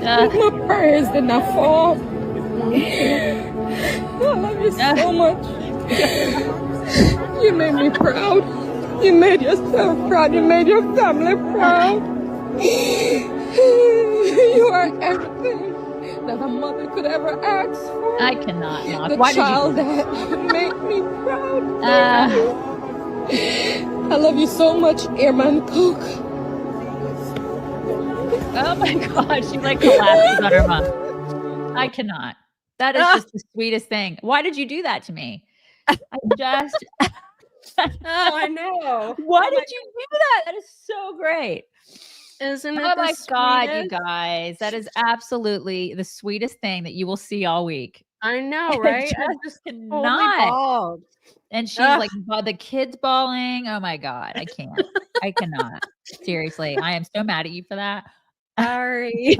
Speaker 18: My prayers did not fall. I love you so much. You made me proud. You made yourself proud. You made your family proud. You are everything that a mother could ever ask for.
Speaker 2: I cannot. Mom.
Speaker 18: The
Speaker 2: Why
Speaker 18: child
Speaker 2: did you?
Speaker 18: that made me proud. I love you so much, Airman Cook.
Speaker 2: Oh my gosh, she like collapses on her mom. I cannot. That is just the sweetest thing. Why did you do that to me? I just.
Speaker 3: Oh, I know.
Speaker 2: Why did you do that? That is so great.
Speaker 3: Isn't it?
Speaker 2: Oh my God, you
Speaker 3: sweetest?
Speaker 2: guys. That is absolutely the sweetest thing that you will see all week.
Speaker 3: I know, right? I just
Speaker 2: cannot.
Speaker 3: bawled.
Speaker 2: And she's like, the kids bawling. Oh my God. I can't. I cannot. Seriously. I am so mad at you for that.
Speaker 3: Sorry.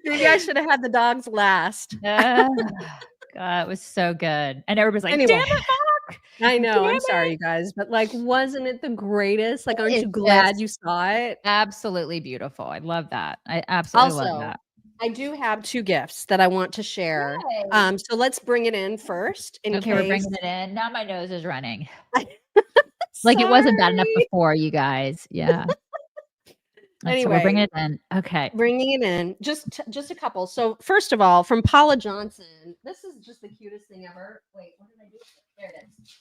Speaker 3: Maybe I should have had the dogs last.
Speaker 2: God, it was so good. And everybody's like,
Speaker 3: Anyway.
Speaker 2: damn it, Mark.
Speaker 3: I know.
Speaker 2: Damn
Speaker 3: I'm sorry, you guys, but like, wasn't it the greatest? Like, aren't you glad you saw it?
Speaker 2: Absolutely beautiful. I love that. I absolutely love that.
Speaker 3: I do have 2 gifts that I want to share. So let's bring it in first.
Speaker 2: We're bringing it in. Now my nose is running. Like it wasn't bad enough before, you guys. Yeah.
Speaker 3: Anyway,
Speaker 2: so we're bringing it in. Okay.
Speaker 3: Bringing it in. Just a couple. So first of all, from Paula Johnson. This is just the cutest thing ever. Wait, what did I do? There it is.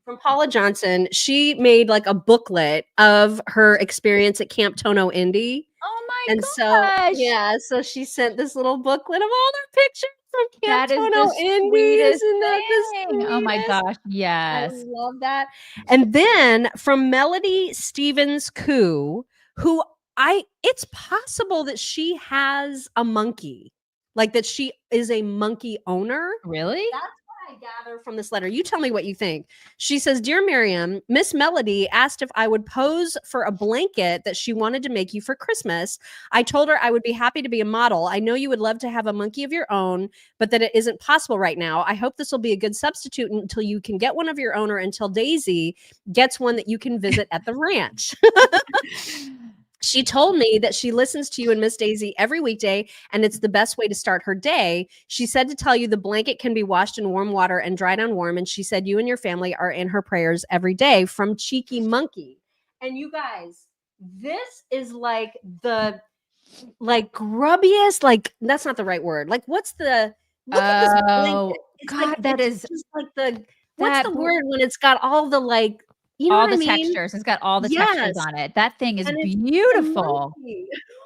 Speaker 3: From Paula Johnson. She made like a booklet of her experience at Camp Tono Indy.
Speaker 2: Oh my
Speaker 3: gosh. So she sent this little booklet of all their pictures from Camp Tono Indy. Isn't that the sweetest?
Speaker 2: Oh my gosh. Yes.
Speaker 3: I love that. And then from Melody Stevens-Koo, who it's possible that she has a monkey, like that she is a monkey owner.
Speaker 2: Really?
Speaker 3: That's what I gather from this letter. You tell me what you think. She says, Dear Miriam, Miss Melody asked if I would pose for a blanket that she wanted to make you for Christmas. I told her I would be happy to be a model. I know you would love to have a monkey of your own, but that it isn't possible right now. I hope this will be a good substitute until you can get one of your own or until Daisy gets one that you can visit at the ranch. She told me that she listens to you and Miss Daisy every weekday, and it's the best way to start her day. She said to tell you the blanket can be washed in warm water and dried on warm, and she said you and your family are in her prayers every day. From Cheeky Monkey. And you guys, this is like the grubbiest, like that's not the right word. Like what's the look at this blanket. It's
Speaker 2: God,
Speaker 3: like,
Speaker 2: that is
Speaker 3: just like the what's the word when it's got all the like you know
Speaker 2: all
Speaker 3: what
Speaker 2: the
Speaker 3: I mean?
Speaker 2: textures. It's got all the textures on it. That thing is beautiful.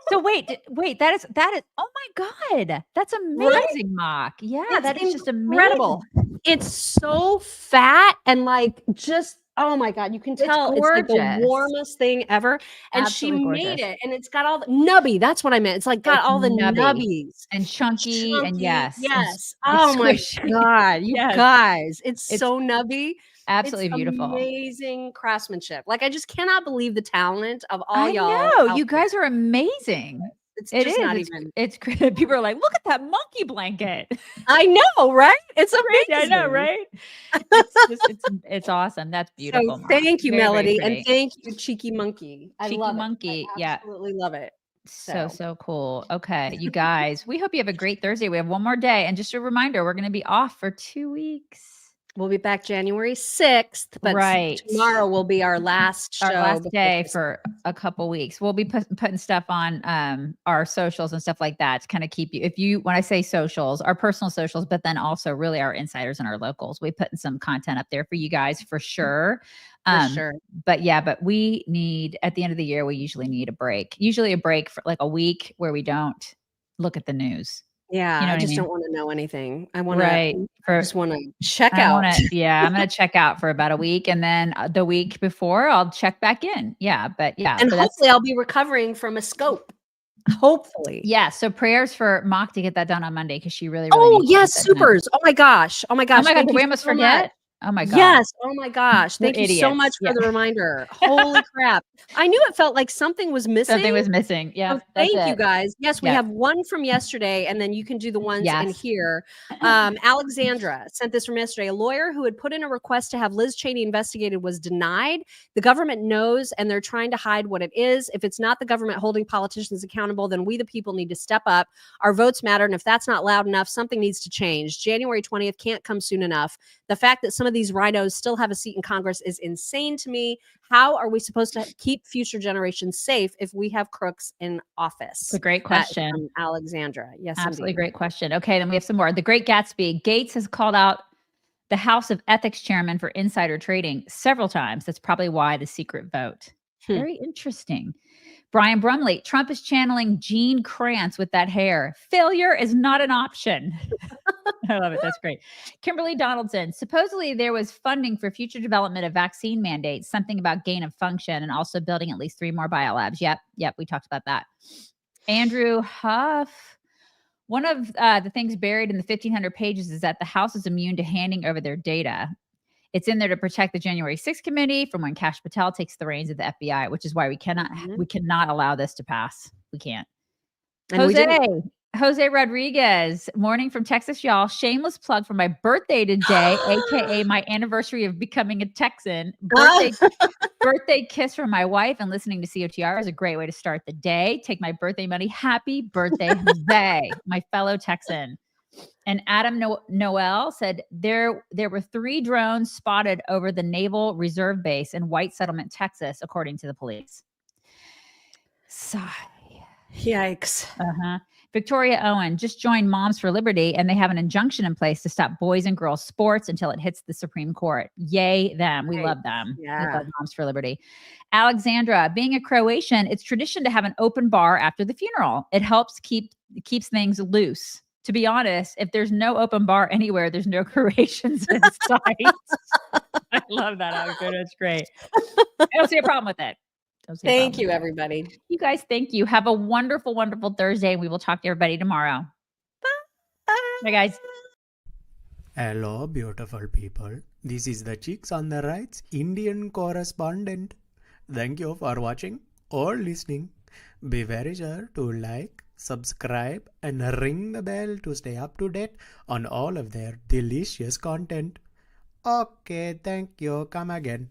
Speaker 2: So wait, that is oh my God. That's amazing, Mock. Yeah, that is just
Speaker 3: incredible.
Speaker 2: amazing.
Speaker 3: It's so fat and like just oh my God, you can tell it's like the
Speaker 2: gorgeous.
Speaker 3: warmest thing ever. And
Speaker 2: Absolutely
Speaker 3: she
Speaker 2: gorgeous.
Speaker 3: made it and it's got all the nubby. That's what I meant. It's like got
Speaker 2: It's
Speaker 3: all the
Speaker 2: nubby.
Speaker 3: nubbies.
Speaker 2: And chunky and yes.
Speaker 3: Yes.
Speaker 2: And
Speaker 3: Oh my
Speaker 2: squishy.
Speaker 3: God. You
Speaker 2: Yes.
Speaker 3: guys. It's so nubby.
Speaker 2: Absolutely
Speaker 3: It's
Speaker 2: beautiful.
Speaker 3: Amazing craftsmanship. Like I just cannot believe the talent of all
Speaker 2: I
Speaker 3: y'all.
Speaker 2: know. You guys are amazing.
Speaker 3: It's
Speaker 2: It
Speaker 3: just
Speaker 2: is.
Speaker 3: not
Speaker 2: It's,
Speaker 3: even.
Speaker 2: it's great. People are like, look at that monkey blanket.
Speaker 3: I know, right? It's
Speaker 2: I
Speaker 3: amazing.
Speaker 2: know, right? It's awesome. That's beautiful.
Speaker 3: So
Speaker 2: Mom.
Speaker 3: thank you,
Speaker 2: Very, very
Speaker 3: Melody,
Speaker 2: pretty.
Speaker 3: and thank you, Cheeky Monkey. I
Speaker 2: Cheeky
Speaker 3: love
Speaker 2: Monkey.
Speaker 3: it. I
Speaker 2: Yeah.
Speaker 3: absolutely love it.
Speaker 2: So cool. Okay, you guys, we hope you have a great Thursday. We have one more day. And just a reminder, we're going to be off for 2 weeks.
Speaker 3: We'll be back January 6th, but
Speaker 2: Right.
Speaker 3: tomorrow will be our last show.
Speaker 2: Our last
Speaker 3: before
Speaker 2: day
Speaker 3: Christmas.
Speaker 2: for a couple weeks. We'll be putting stuff on our socials and stuff like that to kind of keep you, when I say socials, our personal socials, but then also really our insiders and our locals. We putting some content up there for you guys for sure.
Speaker 3: For sure.
Speaker 2: But we need, at the end of the year, we usually need a break. Usually a break for like a week where we don't look at the news.
Speaker 3: Yeah,
Speaker 2: You know
Speaker 3: I
Speaker 2: what I
Speaker 3: just
Speaker 2: mean?
Speaker 3: don't want to know anything. I want
Speaker 2: Right.
Speaker 3: to just want to check out.
Speaker 2: I'm going to check out for about a week. And then the week before I'll check back in. Yeah. But
Speaker 3: and hopefully I'll be recovering from a scope. Hopefully.
Speaker 2: Yeah. So prayers for Mock to get that done on Monday because she really
Speaker 3: Oh,
Speaker 2: needs to
Speaker 3: yes,
Speaker 2: get that done.
Speaker 3: supers. Oh my gosh.
Speaker 2: Oh my God.
Speaker 3: Thank
Speaker 2: Did
Speaker 3: you
Speaker 2: we almost
Speaker 3: so
Speaker 2: forget?
Speaker 3: much.
Speaker 2: Oh my God.
Speaker 3: Yes. Oh my gosh.
Speaker 2: We're
Speaker 3: Thank you so
Speaker 2: idiots.
Speaker 3: much for
Speaker 2: Yeah.
Speaker 3: the reminder. Holy crap. I knew it felt like something was missing.
Speaker 2: Something was missing. Yeah.
Speaker 3: So thank you guys. Yes, we
Speaker 2: Yeah.
Speaker 3: have one from yesterday, and then you can do the ones in
Speaker 2: Yes.
Speaker 3: here. Alexandra sent this from yesterday. A lawyer who had put in a request to have Liz Cheney investigated was denied. The government knows, and they're trying to hide what it is. If it's not the government holding politicians accountable, then we, the people, need to step up. Our votes matter, and if that's not loud enough, something needs to change. January 20th can't come soon enough. The fact that some of these rhinos still have a seat in Congress is insane to me. How are we supposed to keep future generations safe if we have crooks in office?
Speaker 2: It's a great
Speaker 3: That is
Speaker 2: question.
Speaker 3: from Alexandra. Yes,
Speaker 2: Absolutely
Speaker 3: indeed.
Speaker 2: great question. Okay, then we have some more. The Great Gatsby. Gaetz has called out the House of Ethics chairman for insider trading several times. That's probably why the secret vote. Very interesting. Brian Brumley. Trump is channeling Gene Kranz with that hair. Failure is not an option. I love it. That's great. Kimberly Donaldson. Supposedly there was funding for future development of vaccine mandates, something about gain of function, and also building at least 3 more biolabs. Yep. We talked about that. Andrew Huff. One of the things buried in the 1,500 pages is that the House is immune to handing over their data. It's in there to protect the January 6th committee from when Kash Patel takes the reins of the FBI, which is why we cannot allow this to pass. We can't.
Speaker 3: And
Speaker 2: Jose Rodriguez, morning from Texas, y'all. Shameless plug for my birthday today, aka my anniversary of becoming a Texan. Birthday kiss from my wife, and listening to COTR is a great way to start the day. Take my birthday money. Happy birthday, Jose, my fellow Texan. And Adam Noel said there were 3 drones spotted over the Naval Reserve Base in White Settlement, Texas, according to the police. Sigh.
Speaker 3: Yikes.
Speaker 2: Victoria Owen just joined Moms for Liberty, and they have an injunction in place to stop boys and girls sports until it hits the Supreme Court. Yay them. We love them.
Speaker 3: Yeah.
Speaker 2: We love Moms for Liberty. Alexandra, being a Croatian, it's tradition to have an open bar after the funeral. It helps keeps things loose. To be honest, if there's no open bar anywhere, there's no Croatians in sight. I love that, Alexandra. It's great. I don't see a problem with it.
Speaker 3: Thank you, everybody.
Speaker 2: You guys, thank you. Have a wonderful, wonderful Thursday. We will talk to everybody tomorrow. Bye, guys.
Speaker 19: Hello, beautiful people. This is the Chicks on the Right's Indian correspondent. Thank you for watching or listening. Be very sure to like, subscribe, and ring the bell to stay up to date on all of their delicious content. Okay, thank you. Come again.